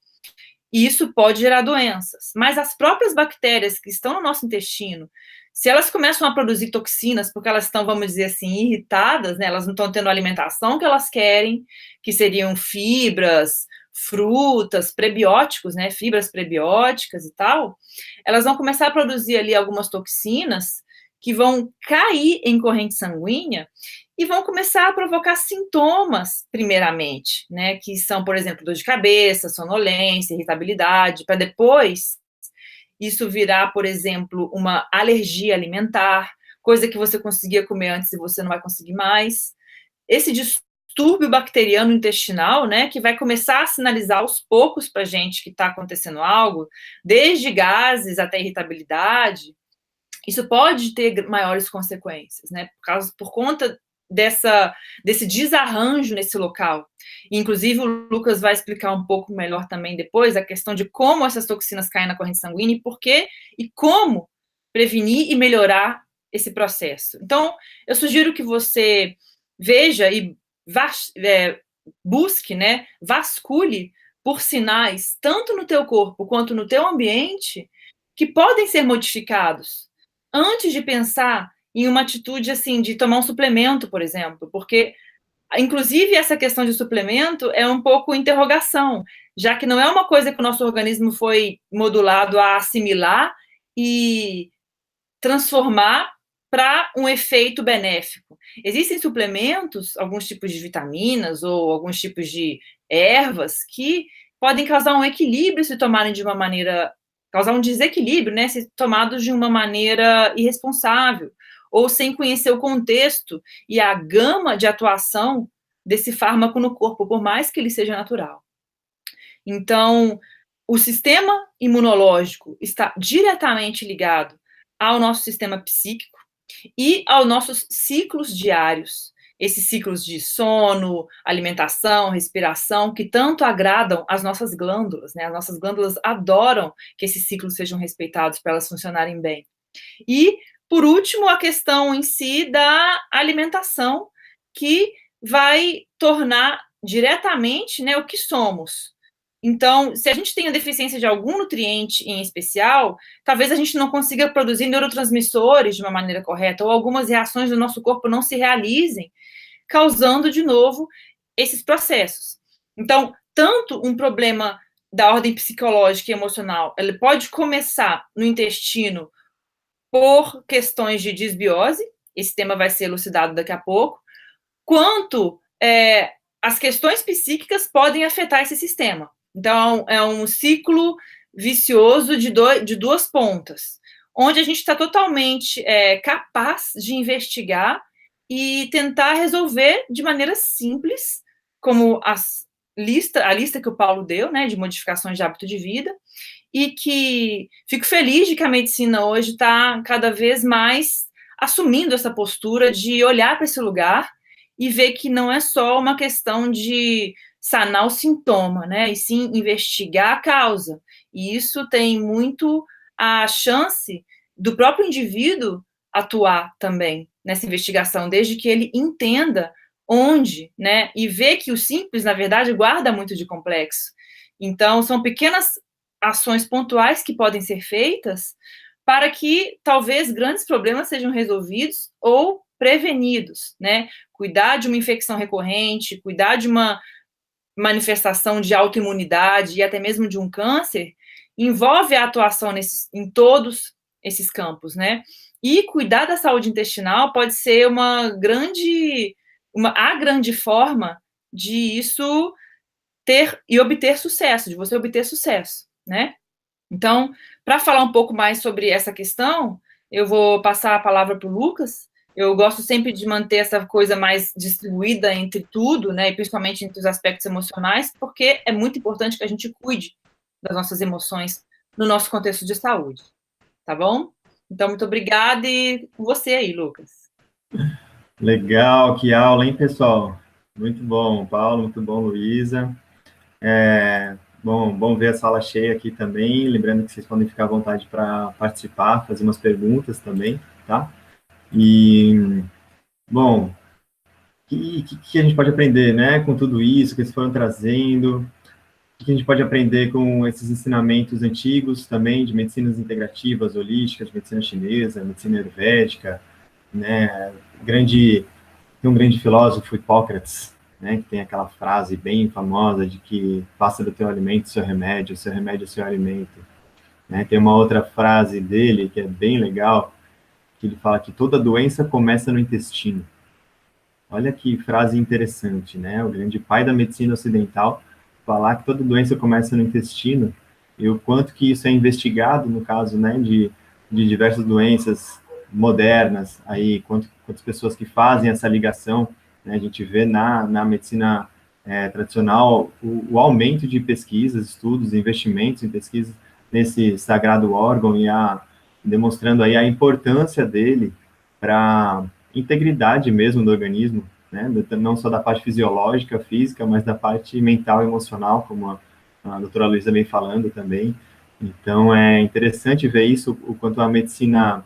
e isso pode gerar doenças. Mas as próprias bactérias que estão no nosso intestino, se elas começam a produzir toxinas, porque elas estão, vamos dizer assim, irritadas, né? Elas não estão tendo a alimentação que elas querem, que seriam fibras, frutas, prebióticos, né, fibras prebióticas e tal, elas vão começar a produzir ali algumas toxinas que vão cair em corrente sanguínea e vão começar a provocar sintomas, primeiramente, né, que são, por exemplo, dor de cabeça, sonolência, irritabilidade, para depois isso virar, por exemplo, uma alergia alimentar, coisa que você conseguia comer antes e você não vai conseguir mais. Esse distúrbio bacteriano intestinal, né, que vai começar a sinalizar aos poucos para a gente que está acontecendo algo, desde gases até irritabilidade, isso pode ter maiores consequências, né, por conta desse desarranjo nesse local. Inclusive, o Lucas vai explicar um pouco melhor também depois a questão de como essas toxinas caem na corrente sanguínea e por quê, e como prevenir e melhorar esse processo. Então, eu sugiro que você veja e busque, né, vasculhe por sinais, tanto no teu corpo quanto no teu ambiente, que podem ser modificados, antes de pensar em uma atitude, assim, de tomar um suplemento, por exemplo, porque, inclusive, essa questão de suplemento é um pouco interrogação, já que não é uma coisa que o nosso organismo foi modulado a assimilar e transformar para um efeito benéfico. Existem suplementos, alguns tipos de vitaminas ou alguns tipos de ervas que podem causar um equilíbrio se tomarem de uma maneira, causar um desequilíbrio, né, se tomados de uma maneira irresponsável ou sem conhecer o contexto e a gama de atuação desse fármaco no corpo, por mais que ele seja natural. Então, o sistema imunológico está diretamente ligado ao nosso sistema psíquico e aos nossos ciclos diários. Esses ciclos de sono, alimentação, respiração, que tanto agradam as nossas glândulas, né? As nossas glândulas adoram que esses ciclos sejam respeitados para elas funcionarem bem. E, por último, a questão em si da alimentação, que vai tornar diretamente, né, o que somos. Então, se a gente tem a deficiência de algum nutriente em especial, talvez a gente não consiga produzir neurotransmissores de uma maneira correta, ou algumas reações do nosso corpo não se realizem, causando, de novo, esses processos. Então, tanto um problema da ordem psicológica e emocional, ele pode começar no intestino por questões de disbiose, esse tema vai ser elucidado daqui a pouco, quanto as questões psíquicas podem afetar esse sistema. Então, é um ciclo vicioso de duas pontas, onde a gente está totalmente capaz de investigar e tentar resolver de maneira simples, como a lista que o Paulo deu, né, de modificações de hábito de vida, e que fico feliz de que a medicina hoje está cada vez mais assumindo essa postura de olhar para esse lugar e ver que não é só uma questão de sanar o sintoma, né, e sim investigar a causa. E isso tem muito a chance do próprio indivíduo atuar também nessa investigação, desde que ele entenda onde, né, e ver que o simples, na verdade, guarda muito de complexo. Então, são pequenas ações pontuais que podem ser feitas para que talvez grandes problemas sejam resolvidos ou prevenidos, né? Cuidar de uma infecção recorrente, cuidar de uma manifestação de autoimunidade e até mesmo de um câncer, envolve a atuação em todos esses campos, né? E cuidar da saúde intestinal pode ser a grande forma de isso obter sucesso, de você obter sucesso, né? Então, para falar um pouco mais sobre essa questão, eu vou passar a palavra para o Lucas. Eu gosto sempre de manter essa coisa mais distribuída entre tudo, né, e principalmente entre os aspectos emocionais, porque é muito importante que a gente cuide das nossas emoções no nosso contexto de saúde, tá bom? Então, muito obrigada e com você aí, Lucas. Legal, que aula, hein, pessoal? Muito bom, Paulo, muito bom, Luísa. Bom ver a sala cheia aqui também, lembrando que vocês podem ficar à vontade para participar, fazer umas perguntas também, tá? E, bom, o que a gente pode aprender, né, com tudo isso que eles foram trazendo? O que a gente pode aprender com esses ensinamentos antigos também, de medicinas integrativas, holísticas, medicina chinesa, medicina ayurvédica, né? Tem um grande filósofo, Hipócrates, né, que tem aquela frase bem famosa de que faça do teu alimento seu remédio é seu alimento. Né? Tem uma outra frase dele que é bem legal, que ele fala que toda doença começa no intestino. Olha que frase interessante, né? O grande pai da medicina ocidental falar que toda doença começa no intestino e o quanto que isso é investigado, no caso, né, de diversas doenças modernas, aí, quantas pessoas que fazem essa ligação, né, a gente vê na medicina tradicional o aumento de pesquisas, estudos, investimentos em pesquisas nesse sagrado órgão e demonstrando aí a importância dele para integridade mesmo do organismo, né, não só da parte fisiológica, física, mas da parte mental e emocional, como a doutora Luísa vem falando também. Então, é interessante ver isso, o quanto a medicina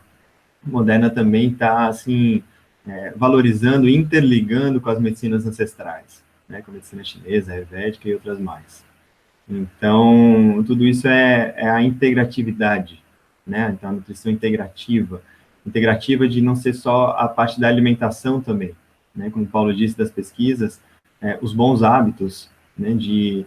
moderna também está, assim, valorizando, interligando com as medicinas ancestrais, né, com a medicina chinesa, ayurvédica e outras mais. Então, tudo isso é a integratividade, né, então a nutrição integrativa, integrativa de não ser só a parte da alimentação também, né? Como o Paulo disse das pesquisas, os bons hábitos, né? De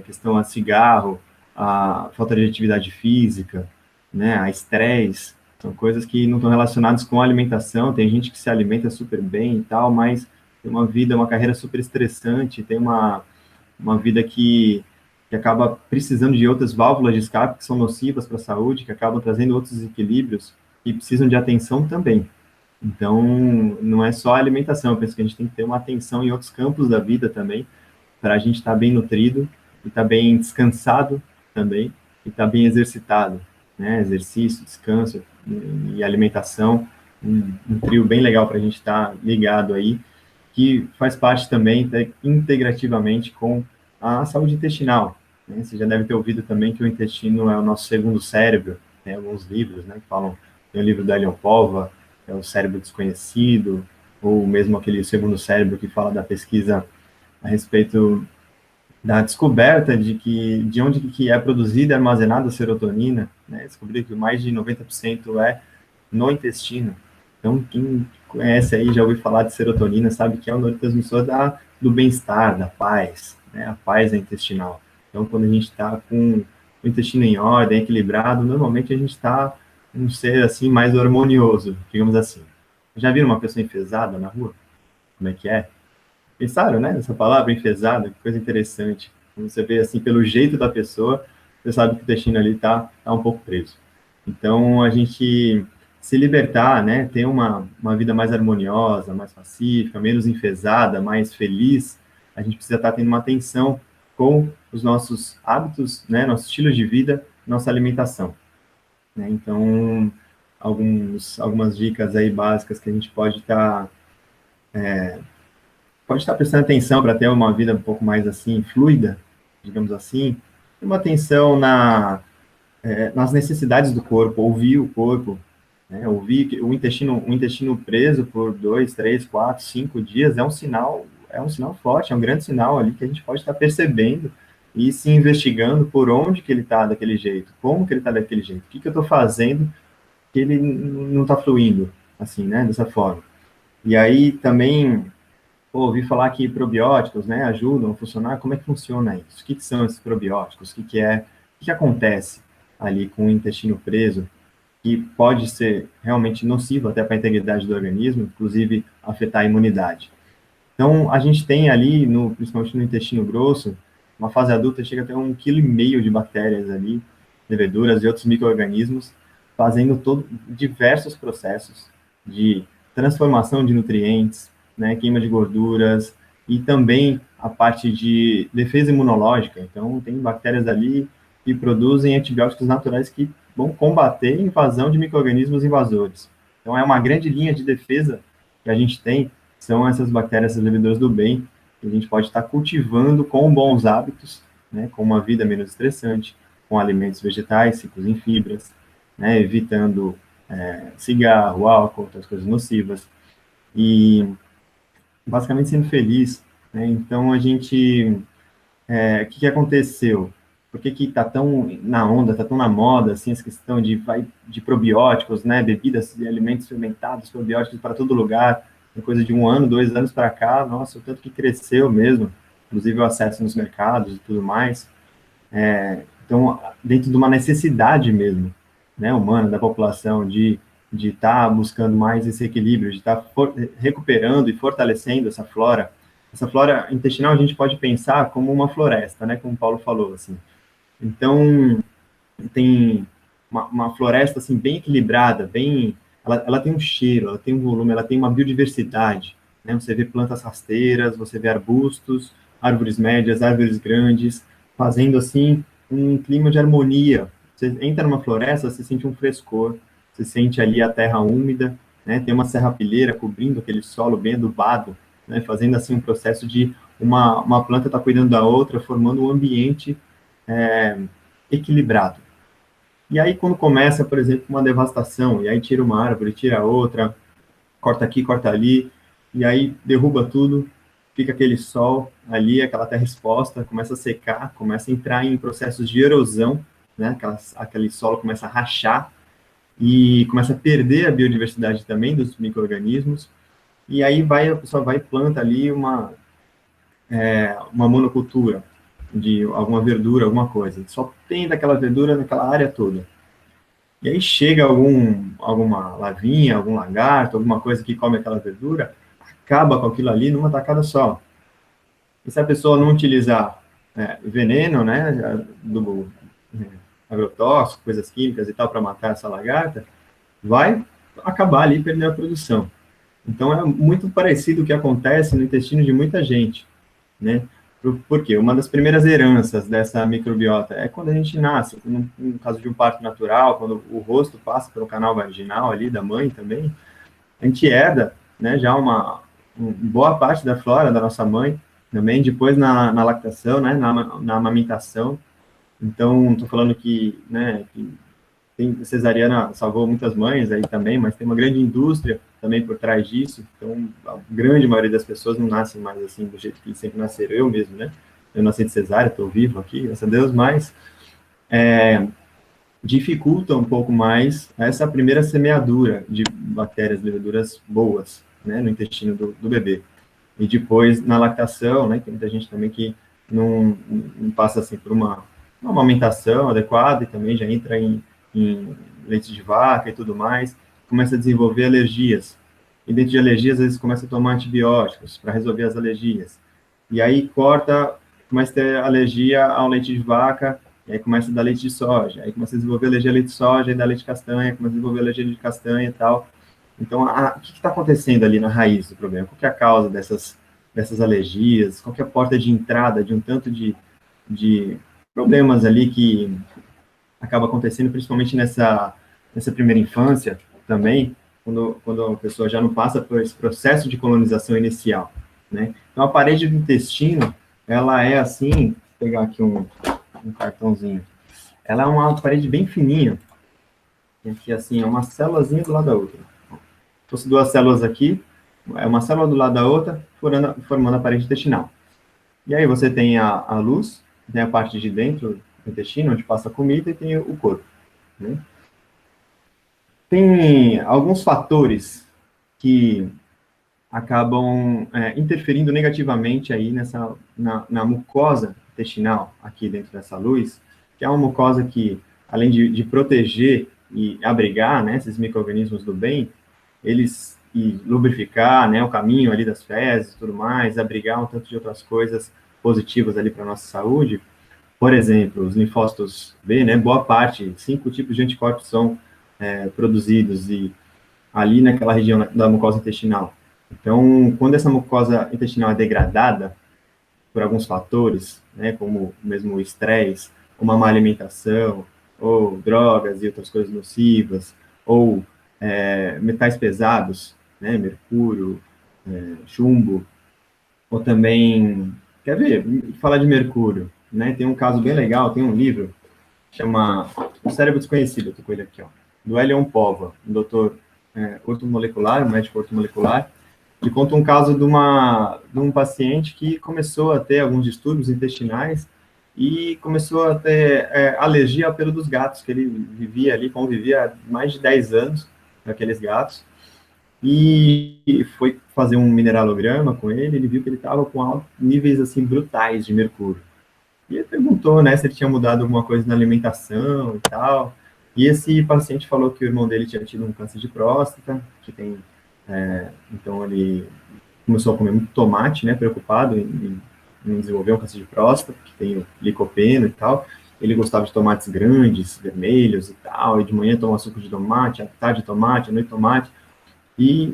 questão a cigarro, a falta de atividade física, né? A estresse, são coisas que não estão relacionadas com a alimentação. Tem gente que se alimenta super bem e tal, mas tem uma vida, uma carreira super estressante, tem uma vida que acaba precisando de outras válvulas de escape que são nocivas para a saúde, que acabam trazendo outros desequilíbrios e precisam de atenção também. Então, não é só a alimentação, eu penso que a gente tem que ter uma atenção em outros campos da vida também, para a gente estar bem nutrido, e estar bem descansado também, e estar bem exercitado, né? Exercício, descanso e alimentação, um trio bem legal para a gente estar ligado aí, que faz parte também integrativamente com a saúde intestinal, né? Você já deve ter ouvido também que o intestino é o nosso segundo cérebro, tem alguns livros, né, que falam, tem o livro da Elion Pova, é o cérebro desconhecido, ou mesmo aquele segundo cérebro que fala da pesquisa a respeito da descoberta de onde que é produzida e armazenada a serotonina, né? Descobrir que mais de 90% é no intestino. Então, quem conhece aí, já ouviu falar de serotonina, sabe que é o neurotransmissor do bem-estar, da paz, né? A paz é intestinal. Então, quando a gente está com o intestino em ordem, equilibrado, normalmente a gente está um ser, assim, mais harmonioso, digamos assim. Já viram uma pessoa enfesada na rua? Como é que é? Pensaram, né, nessa palavra, enfesada? Que coisa interessante. Quando você vê, assim, pelo jeito da pessoa, você sabe que o intestino ali tá um pouco preso. Então, a gente se libertar, né, ter uma vida mais harmoniosa, mais pacífica, menos enfesada, mais feliz, a gente precisa estar tendo uma atenção com os nossos hábitos, né, nosso estilo de vida, nossa alimentação, né? Então, algumas dicas aí básicas que a gente pode estar prestando atenção para ter uma vida um pouco mais assim, fluida, digamos assim, uma atenção nas necessidades do corpo, ouvir o corpo, né? Ouvir que o intestino preso por 2, 3, 4, 5 dias é um sinal forte, é um grande sinal ali que a gente pode estar percebendo e se investigando por onde que ele está daquele jeito, como que ele está daquele jeito, o que eu estou fazendo que ele não está fluindo, assim, né, dessa forma. E aí também ouvi falar que probióticos, né, ajudam a funcionar. Como é que funciona isso? O que são esses probióticos? O que acontece ali com o intestino preso, que pode ser realmente nocivo até para a integridade do organismo, inclusive afetar a imunidade. Então, a gente tem ali, principalmente no intestino grosso, uma fase adulta chega até 1,5 kg de bactérias ali, leveduras e outros micro-organismos, fazendo diversos processos de transformação de nutrientes, né, queima de gorduras, e também a parte de defesa imunológica. Então, tem bactérias ali que produzem antibióticos naturais que vão combater a invasão de micro-organismos invasores. Então, é uma grande linha de defesa que a gente tem, são essas bactérias, essas leveduras do bem, que a gente pode estar cultivando com bons hábitos, né, com uma vida menos estressante, com alimentos vegetais, ricos em fibras, né, evitando cigarro, álcool, outras coisas nocivas, e basicamente sendo feliz, né? Então, o que aconteceu? Por que está tão na onda, está tão na moda, assim, essa questão de probióticos, né? Bebidas e alimentos fermentados, probióticos para todo lugar, coisa de 1 ano, 2 anos para cá, nossa, o tanto que cresceu mesmo, inclusive o acesso nos mercados e tudo mais. Então, dentro de uma necessidade mesmo, né, humana, da população, de estar buscando mais esse equilíbrio, de estar recuperando e fortalecendo essa flora. Essa flora intestinal a gente pode pensar como uma floresta, né, como o Paulo falou, assim. Então, tem uma floresta, assim, bem equilibrada, ela tem um cheiro, ela tem um volume, ela tem uma biodiversidade, né? Você vê plantas rasteiras, você vê arbustos, árvores médias, árvores grandes, fazendo, assim, um clima de harmonia. Você entra numa floresta, você sente um frescor, você sente ali a terra úmida, né? Tem uma serrapilheira cobrindo aquele solo bem adubado, né? Fazendo, assim, um processo de uma planta tá cuidando da outra, formando um ambiente equilibrado. E aí, quando começa, por exemplo, uma devastação, e aí tira uma árvore, tira outra, corta aqui, corta ali, e aí derruba tudo, fica aquele sol ali, aquela terra exposta, começa a secar, começa a entrar em processos de erosão, né? Aquele solo começa a rachar, e começa a perder a biodiversidade também dos micro-organismos, e aí a pessoa vai e planta ali uma monocultura de alguma verdura, alguma coisa. Só tem daquela verdura naquela área toda. E aí chega alguma lavinha, algum lagarto, alguma coisa que come aquela verdura, acaba com aquilo ali numa tacada só. E se a pessoa não utilizar veneno, né, agrotóxico, coisas químicas e tal, para matar essa lagarta, vai acabar ali perdendo a produção. Então, é muito parecido o que acontece no intestino de muita gente, né? Por quê? Uma das primeiras heranças dessa microbiota é quando a gente nasce, no caso de um parto natural, quando o rosto passa pelo canal vaginal ali da mãe também, a gente herda, né, já uma boa parte da flora da nossa mãe, também depois na lactação, né, na amamentação. Então, estou falando que, né, que cesariana salvou muitas mães aí também, mas tem uma grande indústria também por trás disso. Então, a grande maioria das pessoas não nascem mais assim do jeito que sempre nasceram. Eu mesmo, né? Eu nasci de cesárea, estou vivo aqui, graças a Deus, mas dificulta um pouco mais essa primeira semeadura de bactérias, leveduras boas, né, no intestino do bebê. E depois, na lactação, né, tem muita gente também que não passa assim por uma amamentação adequada e também já entra em leite de vaca e tudo mais, começa a desenvolver alergias. E dentro de alergias, às vezes começa a tomar antibióticos para resolver as alergias. E aí começa a ter alergia ao leite de vaca, e aí começa a dar leite de soja, aí começa a desenvolver alergia a leite de soja, aí dá leite de castanha, começa a desenvolver alergia de castanha e tal. Então, o que está acontecendo ali na raiz do problema? Qual que é a causa dessas alergias? Qual que é a porta de entrada de um tanto de problemas ali que acaba acontecendo, principalmente nessa primeira infância também, quando a pessoa já não passa por esse processo de colonização inicial, né? Então, a parede do intestino, ela é assim, vou pegar aqui um cartãozinho, ela é uma parede bem fininha, que assim, é uma célulazinha do lado da outra. Se fosse duas células aqui, é uma célula do lado da outra, formando a parede intestinal. E aí você tem a luz, tem a parte de dentro do intestino, onde passa a comida, e tem o corpo, né? Tem alguns fatores que acabam interferindo negativamente aí na mucosa intestinal, aqui dentro dessa luz, que é uma mucosa que, além de proteger e abrigar, né, esses micro-organismos do bem, e lubrificar, né, o caminho ali das fezes e tudo mais, abrigar um tanto de outras coisas positivas ali para a nossa saúde. Por exemplo, os linfócitos B, né, boa parte, 5 tipos de anticorpos são produzidos e ali naquela região da mucosa intestinal. Então, quando essa mucosa intestinal é degradada por alguns fatores, né, como mesmo o estresse, uma má alimentação, ou drogas e outras coisas nocivas, ou metais pesados, né, mercúrio, chumbo, ou também, quer ver, falar de mercúrio, né, tem um caso bem legal, tem um livro, chama O Cérebro Desconhecido, eu tô com ele aqui, ó, do Elion Pova, um doutor ortomolecular, um médico ortomolecular, que conta um caso de um paciente que começou a ter alguns distúrbios intestinais e começou a ter alergia ao pelo dos gatos, que ele vivia ali, convivia há mais de 10 anos com aqueles gatos, e foi fazer um mineralograma com ele viu que ele estava com níveis, assim, brutais de mercúrio. E ele perguntou, né, se ele tinha mudado alguma coisa na alimentação e tal, e esse paciente falou que o irmão dele tinha tido um câncer de próstata, que tem... então, ele começou a comer muito tomate, né, preocupado em desenvolver um câncer de próstata, que tem o licopeno e tal. Ele gostava de tomates grandes, vermelhos e tal, e de manhã toma suco de tomate, à tarde tomate, à noite tomate. E,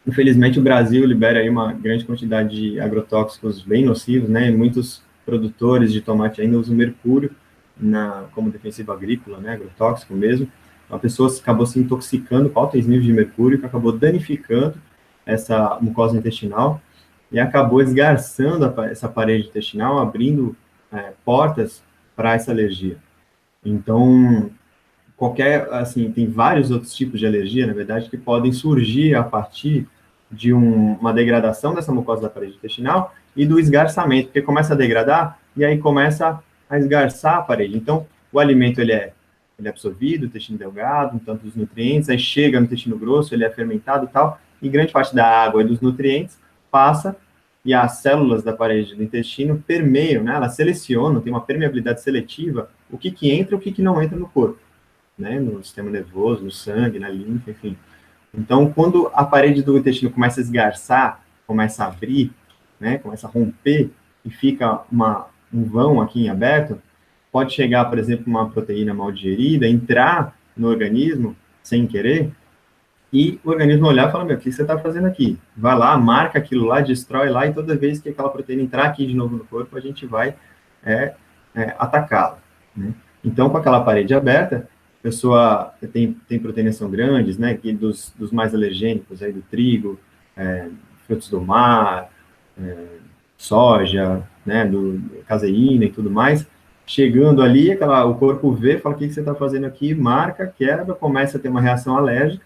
infelizmente, o Brasil libera aí uma grande quantidade de agrotóxicos bem nocivos, né, e muitos produtores de tomate ainda usam mercúrio como defensivo agrícola, né, agrotóxico mesmo. A pessoa acabou se intoxicando com altos níveis de mercúrio, que acabou danificando essa mucosa intestinal e acabou esgarçando essa parede intestinal, abrindo portas para essa alergia. Então, assim, tem vários outros tipos de alergia, na verdade, que podem surgir a partir de uma degradação dessa mucosa da parede intestinal e do esgarçamento, porque começa a degradar e aí começa a esgarçar a parede. Então, o alimento, ele é ele é absorvido, o intestino delgado, um tanto dos nutrientes, aí chega no intestino grosso, ele é fermentado e tal, e grande parte da água e dos nutrientes passa, e as células da parede do intestino permeiam, né, elas selecionam, tem uma permeabilidade seletiva, o que entra e o que não entra no corpo, né, no sistema nervoso, no sangue, na linfa, enfim. Então, quando a parede do intestino começa a esgarçar, começa a abrir, né, começa a romper, e fica um vão aqui em aberto, pode chegar, por exemplo, uma proteína mal digerida, entrar no organismo sem querer, e o organismo olhar e falar, meu, o que você está fazendo aqui? Vai lá, marca aquilo lá, destrói lá, e toda vez que aquela proteína entrar aqui de novo no corpo, a gente vai atacá-la, né? Então, com aquela parede aberta, a pessoa tem proteínas são grandes, né, que dos mais alergênicos, aí do trigo, frutos do mar, soja, né, do caseína e tudo mais, chegando ali, o corpo vê, fala, o que você está fazendo aqui? Marca, quebra, começa a ter uma reação alérgica,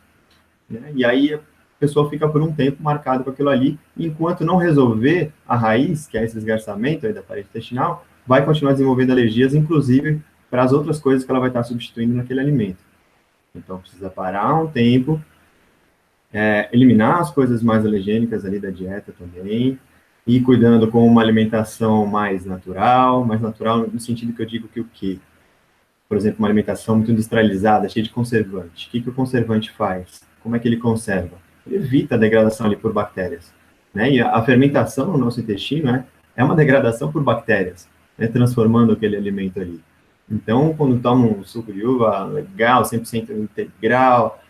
né, e aí a pessoa fica por um tempo marcada com aquilo ali, enquanto não resolver a raiz, que é esse esgarçamento aí da parede intestinal, vai continuar desenvolvendo alergias, inclusive para as outras coisas que ela vai estar substituindo naquele alimento. Então, precisa parar um tempo, eliminar as coisas mais alergênicas ali da dieta também, e cuidando com uma alimentação mais natural no sentido que eu digo que o quê? Por exemplo, uma alimentação muito industrializada, cheia de conservante. O que o conservante faz? Como é que ele conserva? Ele evita a degradação ali por bactérias, né? E a fermentação no nosso intestino é uma degradação por bactérias, né? Transformando aquele alimento ali. Então, quando toma um suco de uva legal, 100% integral,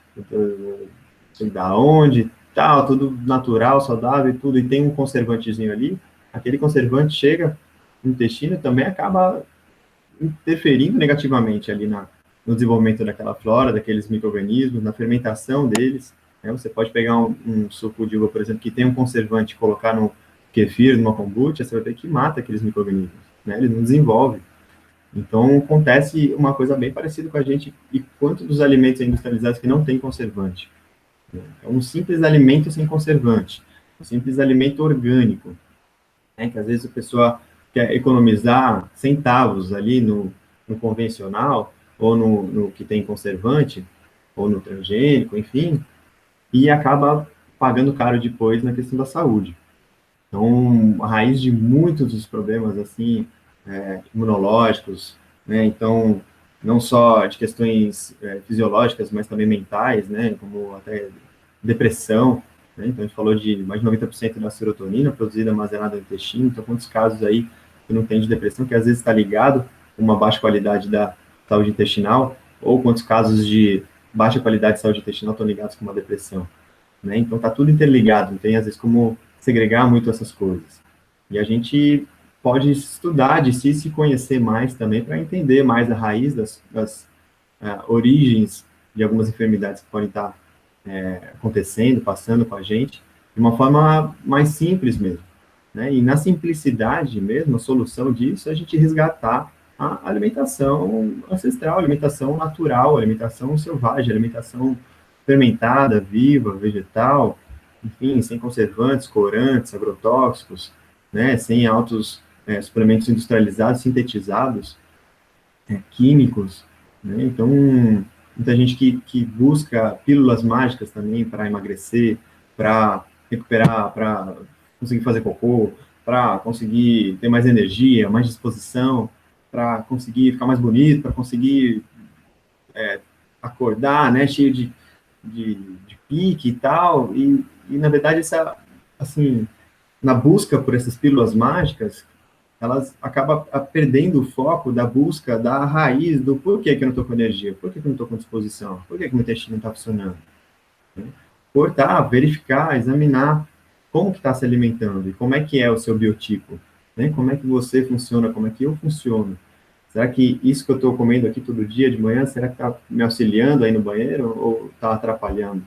sei da onde, tal, tudo natural, saudável e tudo, e tem um conservantezinho ali, aquele conservante chega no intestino e também acaba interferindo negativamente ali no desenvolvimento daquela flora, daqueles micro-organismos, na fermentação deles, né? Você pode pegar um suco de uva, por exemplo, que tem um conservante, colocar no kefir, numa kombucha, você vai ver que mata aqueles micro-organismos, né? Ele não desenvolve. Então, acontece uma coisa bem parecida com a gente, e quanto dos alimentos industrializados que não tem conservante. É um simples alimento sem conservante, um simples alimento orgânico, né, que às vezes a pessoa quer economizar centavos ali no convencional, ou no que tem conservante, ou no transgênico, enfim, e acaba pagando caro depois na questão da saúde. Então, a raiz de muitos dos problemas, assim, imunológicos, né, então, não só de questões fisiológicas, mas também mentais, né, como até depressão, né? Então a gente falou de mais de 90% da serotonina produzida armazenada no intestino, então quantos casos aí que não tem de depressão, que às vezes está ligado com uma baixa qualidade da saúde intestinal, ou quantos casos de baixa qualidade de saúde intestinal estão ligados com uma depressão, né? Então está tudo interligado, não tem às vezes como segregar muito essas coisas. E a gente pode estudar de si, se conhecer mais também, para entender mais a raiz das origens de algumas enfermidades que podem estar acontecendo, passando com a gente, de uma forma mais simples mesmo, né? E na simplicidade mesmo, a solução disso é a gente resgatar a alimentação ancestral, alimentação natural, alimentação selvagem, alimentação fermentada, viva, vegetal, enfim, sem conservantes, corantes, agrotóxicos, né? Sem altos suplementos industrializados, sintetizados, químicos, né? Então, muita gente que busca pílulas mágicas também para emagrecer, para recuperar, para conseguir fazer cocô, para conseguir ter mais energia, mais disposição, para conseguir ficar mais bonito, para conseguir acordar, né, cheio de pique e tal. E na verdade, assim, na busca por essas pílulas mágicas, elas acabam perdendo o foco da busca da raiz do porquê que eu não estou com energia, por que eu não estou com disposição, por que o meu intestino não está funcionando. Né? Cortar, verificar, examinar como que está se alimentando e como é que é o seu biotipo, né? Como é que você funciona, como é que eu funciono. Será que isso que eu estou comendo aqui todo dia de manhã, será que está me auxiliando aí no banheiro ou está atrapalhando?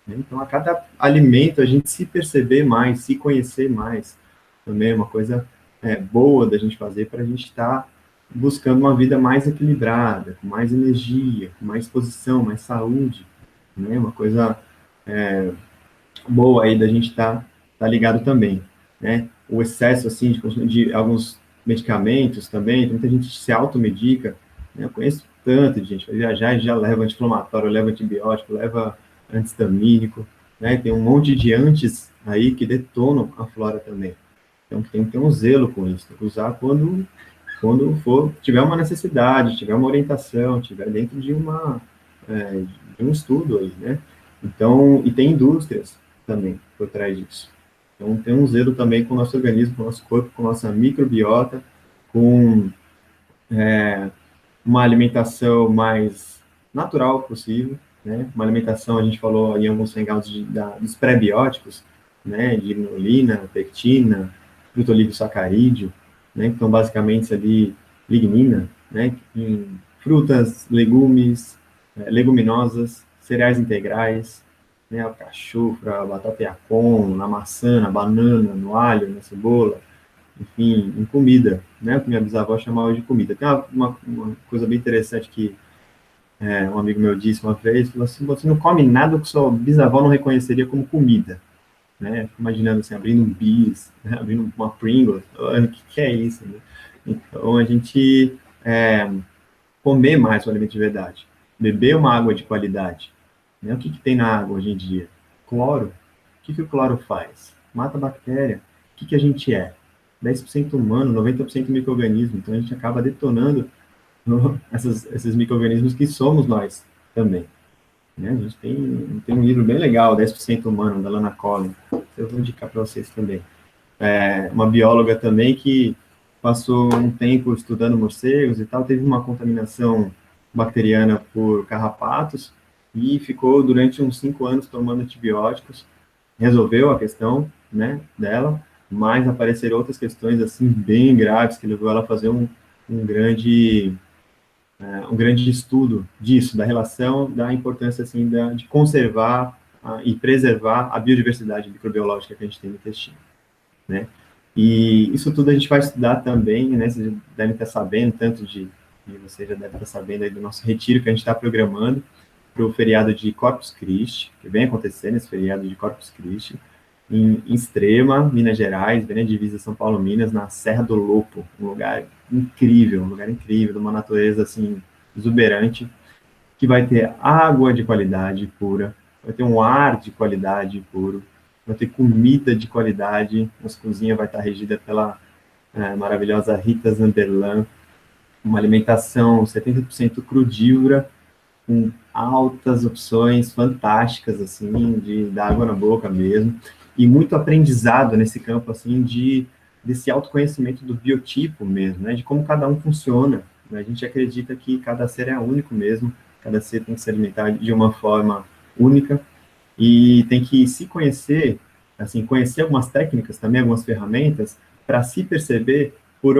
Então, a cada alimento, a gente se perceber mais, se conhecer mais, também é uma coisa boa da gente fazer para a gente estar buscando uma vida mais equilibrada, com mais energia, com mais disposição, mais saúde, né? Uma coisa boa aí da gente estar ligado também, né? O excesso, assim, de alguns medicamentos também, muita gente se automedica, né? Eu conheço tanto de gente vai viajar e já leva anti-inflamatório, leva antibiótico, leva anti-histamínico, né? Tem um monte de antes aí que detonam a flora também. Então, tem que ter um zelo com isso, tem que usar quando tiver uma necessidade, tiver uma orientação, tiver dentro de de um estudo aí, né? Então, e tem indústrias também por trás disso. Então, tem um zelo também com o nosso organismo, com o nosso corpo, com a nossa microbiota, com uma alimentação mais natural possível, né? Uma alimentação, a gente falou em alguns hangouts dos pré-bióticos, né? De inulina, pectina, frutoligosacarídeo, né? Então, basicamente, ali, lignina, né? Em frutas, legumes, leguminosas, cereais integrais, né? A cachufra, a batata yacon, na maçã, na banana, no alho, na cebola, enfim, em comida, né? O que minha bisavó chamava de comida. Tem uma coisa bem interessante que um amigo meu disse uma vez, falou assim, você não come nada que sua bisavó não reconheceria como comida, né? Fico imaginando assim, abrindo um bis, né? Abrindo uma Pringles, o que é isso, né? Então, a gente comer mais o alimento de verdade, beber uma água de qualidade, né? O que tem na água hoje em dia? Cloro. O que o cloro faz? Mata a bactéria. O que a gente é? 10% humano, 90% micro-organismo. Então, a gente acaba detonando esses micro-organismos que somos nós também. Né? A gente tem um livro bem legal, 10% humano, da Lana Collin. Eu vou indicar para vocês também. Uma bióloga também que passou um tempo estudando morcegos e tal, teve uma contaminação bacteriana por carrapatos e ficou durante uns 5 anos tomando antibióticos, resolveu a questão, né, dela, mas apareceram outras questões, assim, bem graves, que levou ela a fazer um grande estudo disso, da relação, da importância, assim, de conservar e preservar a biodiversidade microbiológica que a gente tem no intestino, né? E isso tudo a gente vai estudar também, né? Vocês devem estar sabendo, e você já deve estar sabendo aí do nosso retiro que a gente está programando para o feriado de Corpus Christi, que vem acontecendo esse feriado de Corpus Christi, em Extrema, Minas Gerais, bem na divisa São Paulo-Minas, na Serra do Lopo, um lugar incrível, de uma natureza, assim, exuberante, que vai ter água de qualidade pura, vai ter um ar de qualidade puro, vai ter comida de qualidade, nossa cozinha vai estar regida pela maravilhosa Rita Zanderlan, uma alimentação 70% crudívora, com altas opções fantásticas, assim, de dar água na boca mesmo, e muito aprendizado nesse campo, assim, desse autoconhecimento do biotipo mesmo, né, de como cada um funciona, né? A gente acredita que cada ser é único mesmo, cada ser tem que se alimentar de uma forma única, e tem que se conhecer, assim, conhecer algumas técnicas também, algumas ferramentas, para se perceber por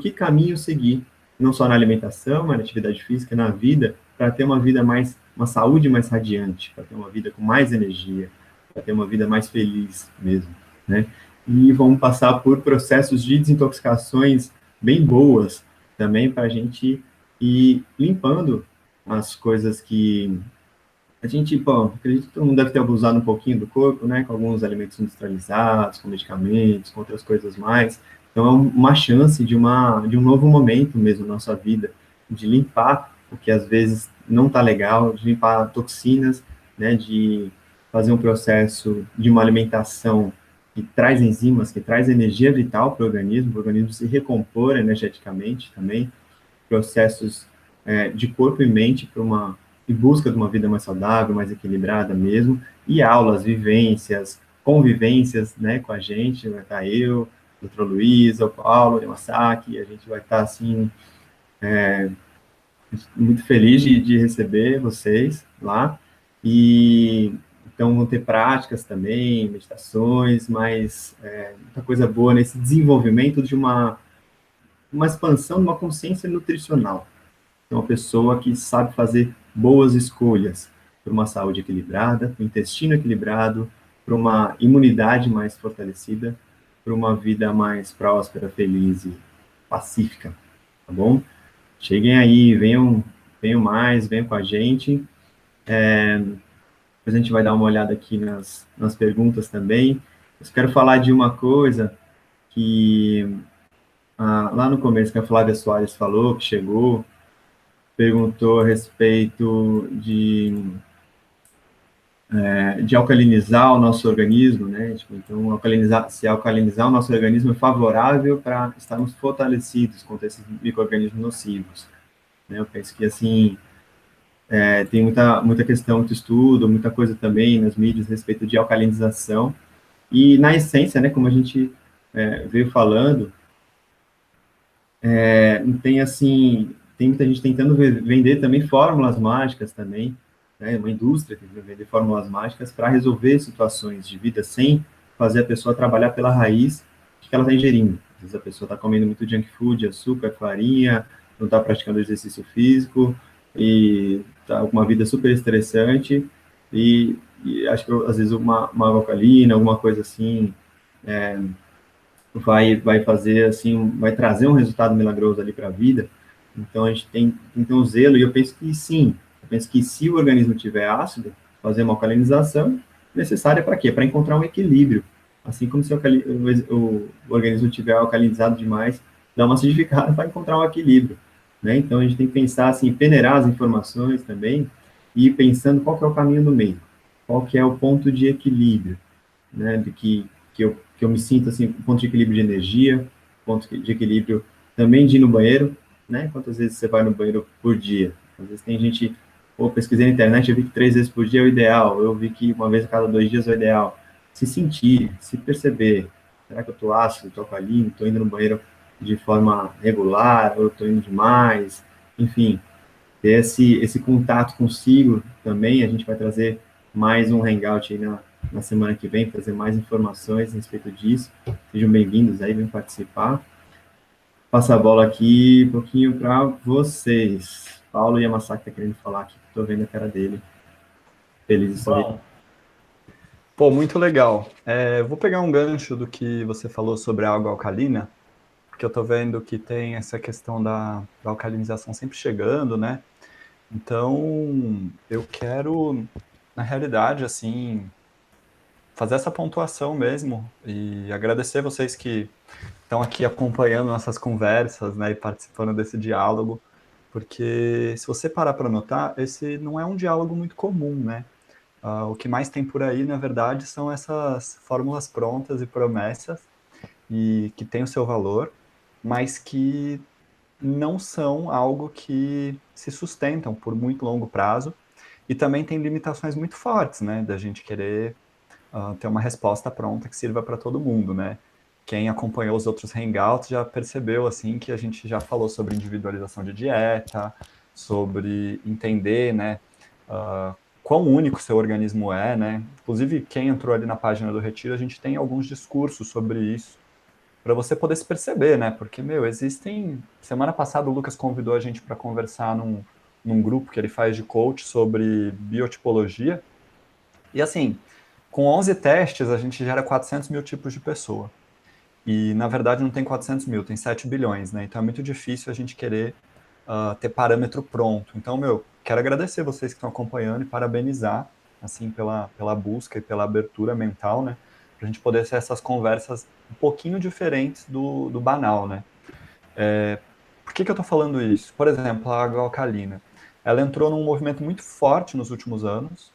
que caminho seguir, não só na alimentação, mas na atividade física, na vida, para ter uma saúde mais radiante, para ter uma vida com mais energia, para ter uma vida mais feliz mesmo, né? E vamos passar por processos de desintoxicações bem boas também, para a gente ir limpando as coisas que a gente, bom, acredito que todo mundo deve ter abusado um pouquinho do corpo, né, com alguns alimentos industrializados, com medicamentos, com outras coisas mais. Então, é uma chance de um novo momento mesmo na nossa vida, de limpar o que às vezes não está legal, de limpar toxinas, né, de fazer um processo de uma alimentação que traz enzimas, que traz energia vital para o organismo se recompor energeticamente também, processos de corpo e mente em busca de uma vida mais saudável, mais equilibrada mesmo, e aulas, vivências, convivências, né, com a gente, vai estar eu, a doutora Luísa, o Paulo, o Yamasaki, a gente vai estar, assim, muito feliz de receber vocês lá, e então vão ter práticas também, meditações, mas muita coisa boa nesse desenvolvimento de uma expansão de uma consciência nutricional. É uma pessoa que sabe fazer boas escolhas para uma saúde equilibrada, para um intestino equilibrado, para uma imunidade mais fortalecida, para uma vida mais próspera, feliz e pacífica, tá bom? Cheguem aí, venham mais, venham com a gente. Depois a gente vai dar uma olhada aqui nas perguntas também. Eu quero falar de uma coisa que lá no começo que a Flávia Soares falou, que chegou, perguntou a respeito de alcalinizar o nosso organismo, né? Tipo, então, se alcalinizar o nosso organismo é favorável para estarmos fortalecidos contra esses micro-organismos nocivos, né? Eu penso que, assim, tem muita questão, muito estudo, muita coisa também nas mídias a respeito de alcalinização, e na essência, né, como a gente veio falando, tem, assim, tem muita gente tentando vender também fórmulas mágicas também, né? Uma indústria tentando vender fórmulas mágicas para resolver situações de vida sem fazer a pessoa trabalhar pela raiz que ela está ingerindo. Às vezes a pessoa está comendo muito junk food, açúcar, farinha, não está praticando exercício físico e está com uma vida super estressante e acho que às vezes uma água alcalina, alguma coisa assim, vai fazer assim, vai trazer um resultado milagroso ali para a vida. Então a gente tem que ter um zelo, e eu penso que sim. Eu penso que se o organismo tiver ácido, fazer uma alcalinização necessária para quê? Para encontrar um equilíbrio. Assim como se o organismo tiver alcalinizado demais, dá uma acidificada para encontrar um equilíbrio, né? Então a gente tem que pensar assim, peneirar as informações também e ir pensando qual que é o caminho no meio, qual que é o ponto de equilíbrio, né? Que eu me sinto assim, ponto de equilíbrio de energia, ponto de equilíbrio também de ir no banheiro, né? Quantas vezes você vai no banheiro por dia? Às vezes tem gente, pesquisei na internet, eu vi que 3 vezes por dia é o ideal, eu vi que uma vez a cada 2 dias é o ideal. Se sentir, se perceber, será que eu estou ácido, estou alcalino, estou indo no banheiro de forma regular, ou estou indo demais, enfim, ter esse contato consigo também. A gente vai trazer mais um hangout aí na semana que vem, trazer mais informações a respeito disso. Sejam bem-vindos aí, vem participar. Passa a bola aqui um pouquinho para vocês. Paulo Yamasaki está querendo falar aqui, estou vendo a cara dele. Feliz de sorrir. Pô, muito legal. Vou pegar um gancho do que você falou sobre a água alcalina, porque eu tô vendo que tem essa questão da alcalinização sempre chegando, né? Então, eu quero, na realidade, assim, fazer essa pontuação mesmo e agradecer vocês que estão aqui acompanhando nossas conversas, né, e participando desse diálogo, porque se você parar para notar, esse não é um diálogo muito comum, né? O que mais tem por aí, na verdade, são essas fórmulas prontas e promessas, e que têm o seu valor, mas que não são algo que se sustentam por muito longo prazo, e também tem limitações muito fortes, né, da gente querer ter uma resposta pronta que sirva para todo mundo, né? Quem acompanhou os outros hangouts já percebeu, assim, que a gente já falou sobre individualização de dieta, sobre entender, né, quão único seu organismo é, né? Inclusive, quem entrou ali na página do Retiro, a gente tem alguns discursos sobre isso, para você poder se perceber, né? Porque, meu, existem... Semana passada o Lucas convidou a gente para conversar num grupo que ele faz de coach sobre biotipologia, e assim, com 11 testes, a gente gera 400 mil tipos de pessoa. E, na verdade, não tem 400 mil, tem 7 bilhões, né? Então é muito difícil a gente querer ter parâmetro pronto. Então, meu, quero agradecer vocês que estão acompanhando e parabenizar, assim, pela busca e pela abertura mental, né? Pra gente poder ter essas conversas um pouquinho diferentes do banal, né? Por que eu tô falando isso? Por exemplo, a água alcalina. Ela entrou num movimento muito forte nos últimos anos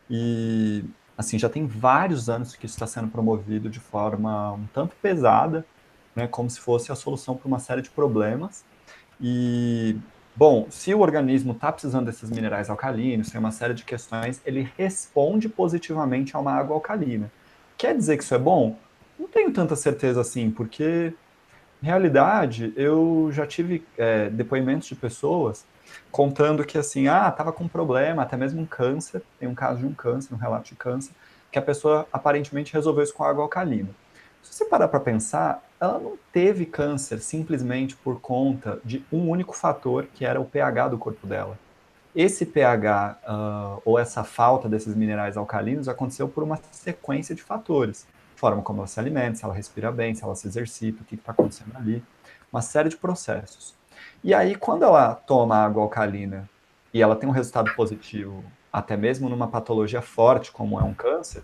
e, assim, já tem vários anos que isso está sendo promovido de forma um tanto pesada, né? Como se fosse a solução para uma série de problemas. E, bom, se o organismo está precisando desses minerais alcalinos, tem uma série de questões, ele responde positivamente a uma água alcalina. Quer dizer que isso é bom? Não tenho tanta certeza assim, porque, em realidade, eu já tive depoimentos de pessoas contando que, assim, estava com um problema, até mesmo um câncer, tem um caso de um câncer, um relato de câncer, que a pessoa aparentemente resolveu isso com água alcalina. Se você parar para pensar, ela não teve câncer simplesmente por conta de um único fator, que era o pH do corpo dela. Esse pH, ou essa falta desses minerais alcalinos, aconteceu por uma sequência de fatores. Forma como ela se alimenta, se ela respira bem, se ela se exercita, o que está acontecendo ali. Uma série de processos. E aí, quando ela toma água alcalina e ela tem um resultado positivo, até mesmo numa patologia forte, como é um câncer,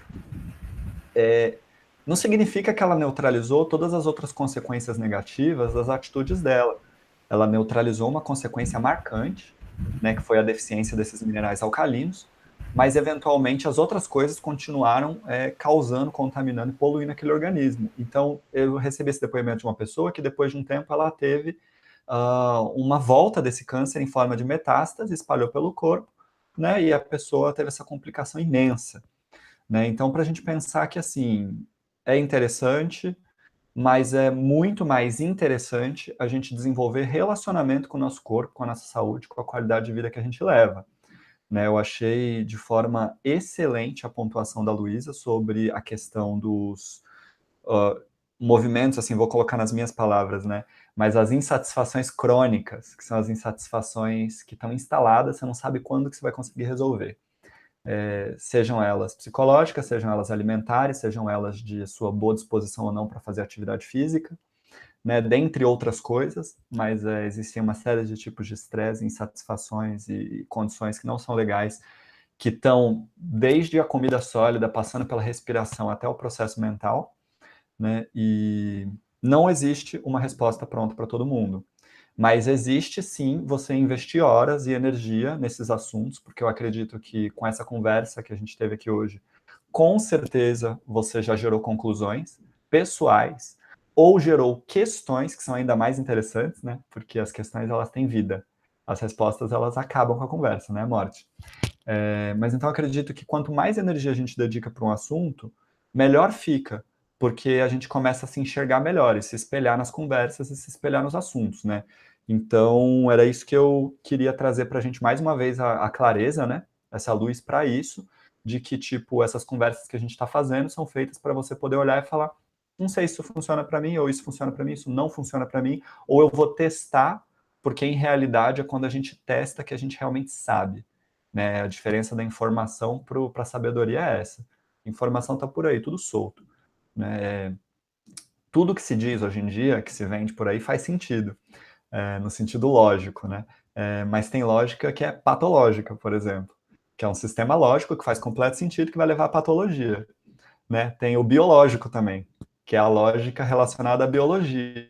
não significa que ela neutralizou todas as outras consequências negativas das atitudes dela. Ela neutralizou uma consequência marcante, né, que foi a deficiência desses minerais alcalinos, mas eventualmente as outras coisas continuaram causando, contaminando e poluindo aquele organismo. Então, eu recebi esse depoimento de uma pessoa que depois de um tempo ela teve uma volta desse câncer em forma de metástase, espalhou pelo corpo, né, e a pessoa teve essa complicação imensa. Né? Então, para a gente pensar que, assim, é interessante, mas é muito mais interessante a gente desenvolver relacionamento com o nosso corpo, com a nossa saúde, com a qualidade de vida que a gente leva. Né? Eu achei de forma excelente a pontuação da Luísa sobre a questão dos movimentos, assim, vou colocar nas minhas palavras, né? Mas as insatisfações crônicas, que são as insatisfações que estão instaladas, você não sabe quando que você vai conseguir resolver. Sejam elas psicológicas, sejam elas alimentares, sejam elas de sua boa disposição ou não para fazer atividade física, né, dentre outras coisas, mas existem uma série de tipos de estresse, insatisfações e condições que não são legais, que estão desde a comida sólida, passando pela respiração até o processo mental, né, e não existe uma resposta pronta para todo mundo. Mas existe sim você investir horas e energia nesses assuntos, porque eu acredito que com essa conversa que a gente teve aqui hoje, com certeza você já gerou conclusões pessoais ou gerou questões que são ainda mais interessantes, né? Porque as questões elas têm vida, as respostas elas acabam com a conversa, né, Morte? Mas então eu acredito que quanto mais energia a gente dedica para um assunto, melhor fica, porque a gente começa a se enxergar melhor e se espelhar nas conversas e se espelhar nos assuntos, né? Então, era isso que eu queria trazer para a gente mais uma vez a clareza, né? Essa luz para isso, de que, tipo, essas conversas que a gente está fazendo são feitas para você poder olhar e falar: não sei se isso funciona para mim, ou isso funciona para mim, isso não funciona para mim, ou eu vou testar, porque em realidade é quando a gente testa que a gente realmente sabe. Né? A diferença da informação para a sabedoria é essa. A informação está por aí, tudo solto. Né? Tudo que se diz hoje em dia, que se vende por aí, faz sentido, no sentido lógico, né? Mas tem lógica que é patológica, por exemplo, que é um sistema lógico que faz completo sentido que vai levar à patologia. Né? Tem o biológico também, que é a lógica relacionada à biologia.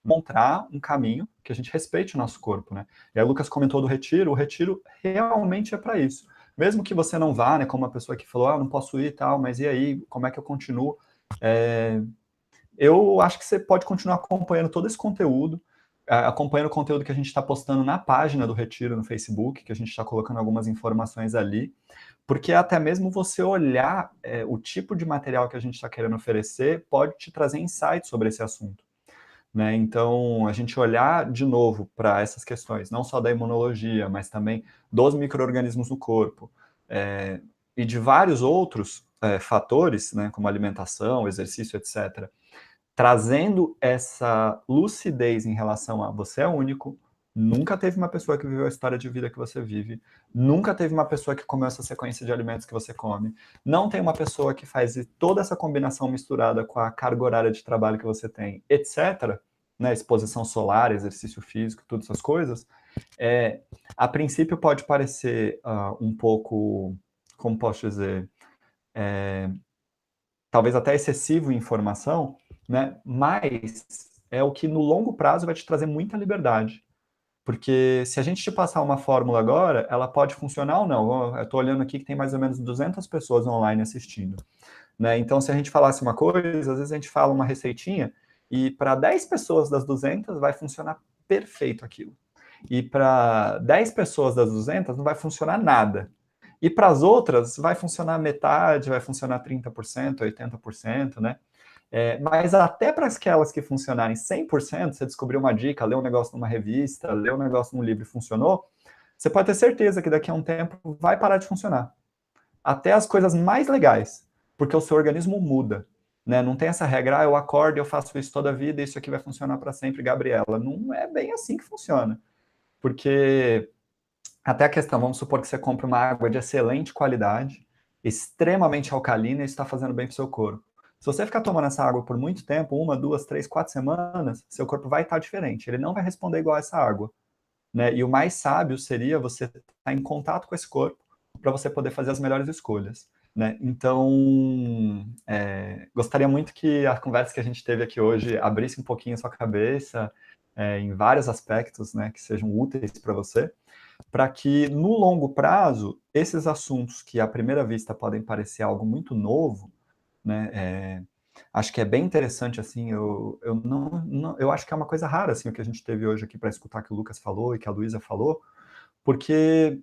Encontrar um caminho que a gente respeite o nosso corpo, né? E aí o Lucas comentou do retiro, o retiro realmente é para isso. Mesmo que você não vá, né, como a pessoa que falou, não posso ir e tal, mas e aí, como é que eu continuo? Eu acho que você pode continuar acompanhando todo esse conteúdo, acompanhando o conteúdo que a gente está postando na página do Retiro no Facebook, que a gente está colocando algumas informações ali, porque até mesmo você olhar o tipo de material que a gente está querendo oferecer pode te trazer insights sobre esse assunto. Né? Então, a gente olhar de novo para essas questões, não só da imunologia, mas também dos micro-organismos no corpo, e de vários outros fatores, né, como alimentação, exercício, etc., trazendo essa lucidez em relação a você é único, nunca teve uma pessoa que viveu a história de vida que você vive, nunca teve uma pessoa que comeu essa sequência de alimentos que você come, não tem uma pessoa que faz toda essa combinação misturada com a carga horária de trabalho que você tem, etc., né, exposição solar, exercício físico, todas essas coisas, a princípio pode parecer um pouco, como posso dizer, talvez até excessivo em informação, né? Mas é o que no longo prazo vai te trazer muita liberdade. Porque se a gente te passar uma fórmula agora, ela pode funcionar ou não. Eu estou olhando aqui que tem mais ou menos 200 pessoas online assistindo. Né? Então, se a gente falasse uma coisa, às vezes a gente fala uma receitinha e para 10 pessoas das 200 vai funcionar perfeito aquilo. E para 10 pessoas das 200 não vai funcionar nada. E para as outras vai funcionar metade, vai funcionar 30%, 80%, né? Mas até para aquelas que funcionarem 100%, você descobriu uma dica, leu um negócio numa revista, leu um negócio num livro e funcionou, você pode ter certeza que daqui a um tempo vai parar de funcionar. Até as coisas mais legais, porque o seu organismo muda. Né? Não tem essa regra, eu acordo, eu faço isso toda a vida, isso aqui vai funcionar para sempre, Gabriela. Não é bem assim que funciona. Porque até a questão, vamos supor que você compra uma água de excelente qualidade, extremamente alcalina e está fazendo bem para o seu corpo. Se você ficar tomando essa água por muito tempo, 1, 2, 3, 4 semanas, seu corpo vai estar diferente. Ele não vai responder igual a essa água. Né? E o mais sábio seria você estar em contato com esse corpo para você poder fazer as melhores escolhas. Né? Então, gostaria muito que a conversa que a gente teve aqui hoje abrisse um pouquinho a sua cabeça, em vários aspectos, né, que sejam úteis para você, para que, no longo prazo, esses assuntos que, à primeira vista, podem parecer algo muito novo, né, acho que é bem interessante, assim, eu acho que é uma coisa rara, assim, o que a gente teve hoje aqui para escutar que o Lucas falou e que a Luísa falou, porque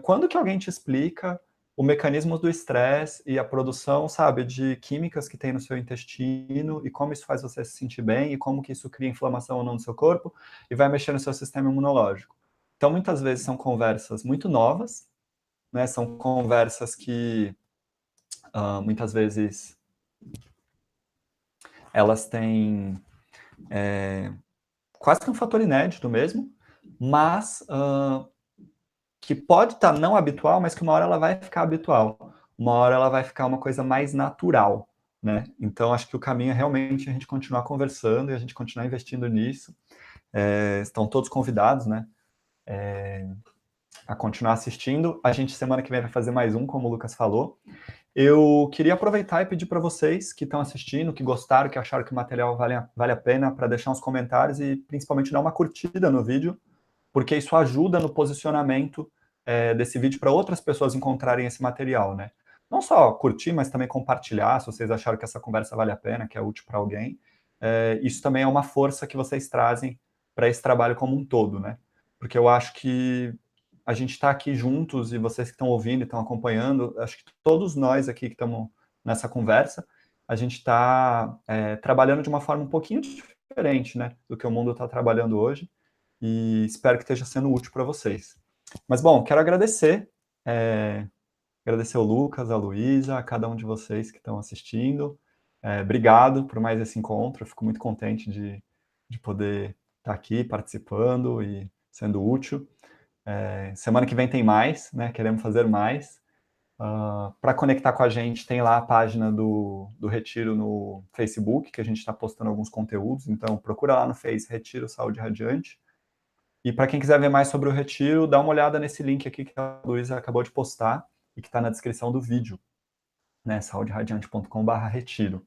quando que alguém te explica o mecanismo do estresse e a produção, sabe, de químicas que tem no seu intestino e como isso faz você se sentir bem e como que isso cria inflamação ou não no seu corpo e vai mexer no seu sistema imunológico. Então, muitas vezes são conversas muito novas, né, são conversas que muitas vezes elas têm quase que um fator inédito mesmo, mas que pode estar não habitual, mas que uma hora ela vai ficar habitual. Uma hora ela vai ficar uma coisa mais natural, né? Então, acho que o caminho é realmente a gente continuar conversando e a gente continuar investindo nisso. Estão todos convidados, né? A continuar assistindo. A gente, semana que vem, vai fazer mais um, como o Lucas falou. Eu queria aproveitar e pedir para vocês que estão assistindo, que gostaram, que acharam que o material vale a pena, para deixar uns comentários e principalmente dar uma curtida no vídeo, porque isso ajuda no posicionamento desse vídeo para outras pessoas encontrarem esse material, né? Não só curtir, mas também compartilhar, se vocês acharam que essa conversa vale a pena, que é útil para alguém. Isso também é uma força que vocês trazem para esse trabalho como um todo, né? Porque eu acho que a gente está aqui juntos e vocês que estão ouvindo e estão acompanhando, acho que todos nós aqui que estamos nessa conversa, a gente está trabalhando de uma forma um pouquinho diferente, né, do que o mundo está trabalhando hoje, e espero que esteja sendo útil para vocês. Mas, bom, quero agradecer ao Lucas, a Luísa, a cada um de vocês que estão assistindo. Obrigado por mais esse encontro, eu fico muito contente de poder estar aqui participando e sendo útil. Semana que vem tem mais, né? Queremos fazer mais. Para conectar com a gente, tem lá a página do Retiro no Facebook, que a gente está postando alguns conteúdos, então procura lá no Face Retiro Saúde Radiante. E para quem quiser ver mais sobre o Retiro, dá uma olhada nesse link aqui que a Luísa acabou de postar e que está na descrição do vídeo, né? sauderadiante.com/retiro.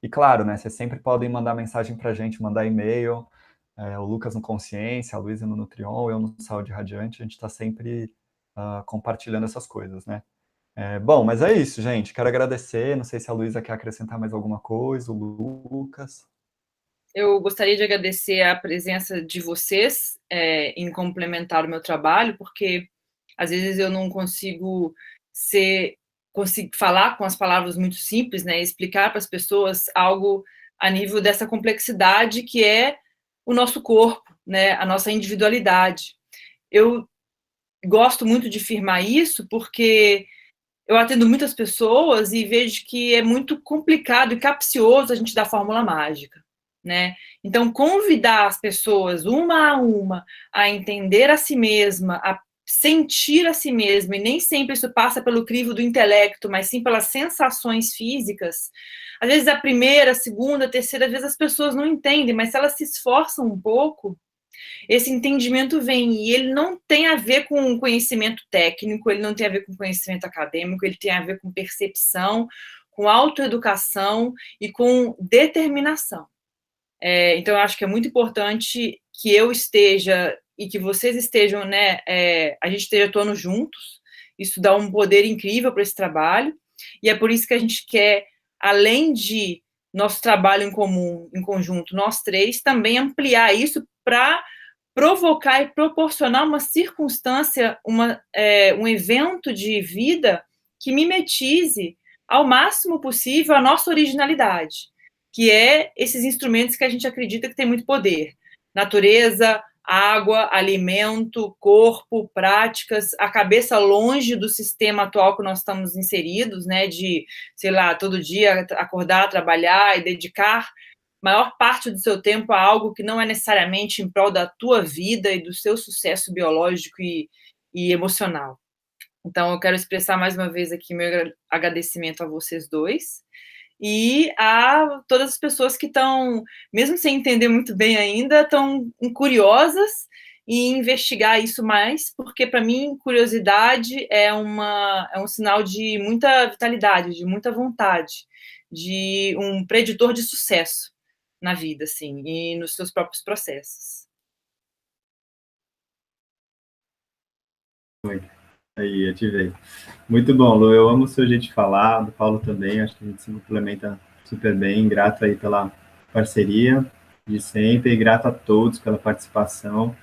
E claro, né? Vocês sempre podem mandar mensagem para a gente, mandar e-mail, o Lucas no Consciência, a Luísa no Nutrion, eu no Saúde Radiante, a gente está sempre compartilhando essas coisas, né? Bom, mas é isso, gente. Quero agradecer. Não sei se a Luísa quer acrescentar mais alguma coisa, o Lucas. Eu gostaria de agradecer a presença de vocês em complementar o meu trabalho, porque às vezes eu não consigo falar com as palavras muito simples, né, explicar para as pessoas algo a nível dessa complexidade que é o nosso corpo, né, a nossa individualidade. Eu gosto muito de afirmar isso porque eu atendo muitas pessoas e vejo que é muito complicado e capcioso a gente dar fórmula mágica, né? Então, convidar as pessoas, uma a uma, a entender a si mesma, a sentir a si mesma, e nem sempre isso passa pelo crivo do intelecto, mas sim pelas sensações físicas. Às vezes, a primeira, a segunda, a terceira vez as pessoas não entendem, mas se elas se esforçam um pouco, esse entendimento vem, e ele não tem a ver com conhecimento técnico, ele não tem a ver com conhecimento acadêmico, ele tem a ver com percepção, com autoeducação e com determinação. Então, eu acho que é muito importante que eu esteja e que vocês estejam, né, a gente esteja atuando juntos, isso dá um poder incrível para esse trabalho, e é por isso que a gente quer, além de nosso trabalho em comum, em conjunto, nós três, também ampliar isso para provocar e proporcionar uma circunstância, um evento de vida que mimetize ao máximo possível a nossa originalidade, que é esses instrumentos que a gente acredita que tem muito poder. Natureza, água, alimento, corpo, práticas, a cabeça longe do sistema atual que nós estamos inseridos, né, de, sei lá, todo dia acordar, trabalhar e dedicar maior parte do seu tempo a algo que não é necessariamente em prol da tua vida e do seu sucesso biológico e emocional. Então, eu quero expressar mais uma vez aqui meu agradecimento a vocês dois e a todas as pessoas que estão, mesmo sem entender muito bem ainda, estão curiosas em investigar isso mais, porque, para mim, curiosidade é um sinal de muita vitalidade, de muita vontade, de um preditor de sucesso na vida, assim, e nos seus próprios processos. Aí, ativei. Muito bom, Lu, eu amo o seu jeito de falar, do Paulo também, acho que a gente se complementa super bem, grato aí pela parceria de sempre, e grato a todos pela participação.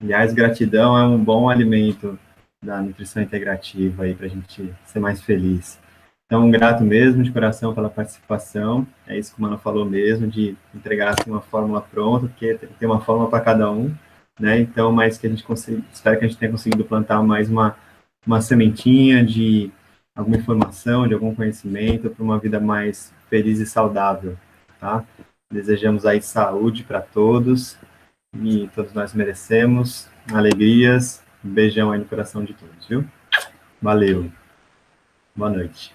Aliás, gratidão é um bom alimento da nutrição integrativa aí para a gente ser mais feliz. Então, grato mesmo de coração pela participação, é isso que o Mano falou mesmo, de entregar assim, uma fórmula pronta, porque tem uma fórmula para cada um, né? Então, mais que a gente consiga, espero que a gente tenha conseguido plantar mais uma sementinha de alguma informação, de algum conhecimento para uma vida mais feliz e saudável, tá? Desejamos aí saúde para todos e todos nós merecemos alegrias. Um beijão aí no coração de todos, viu? Valeu. Boa noite.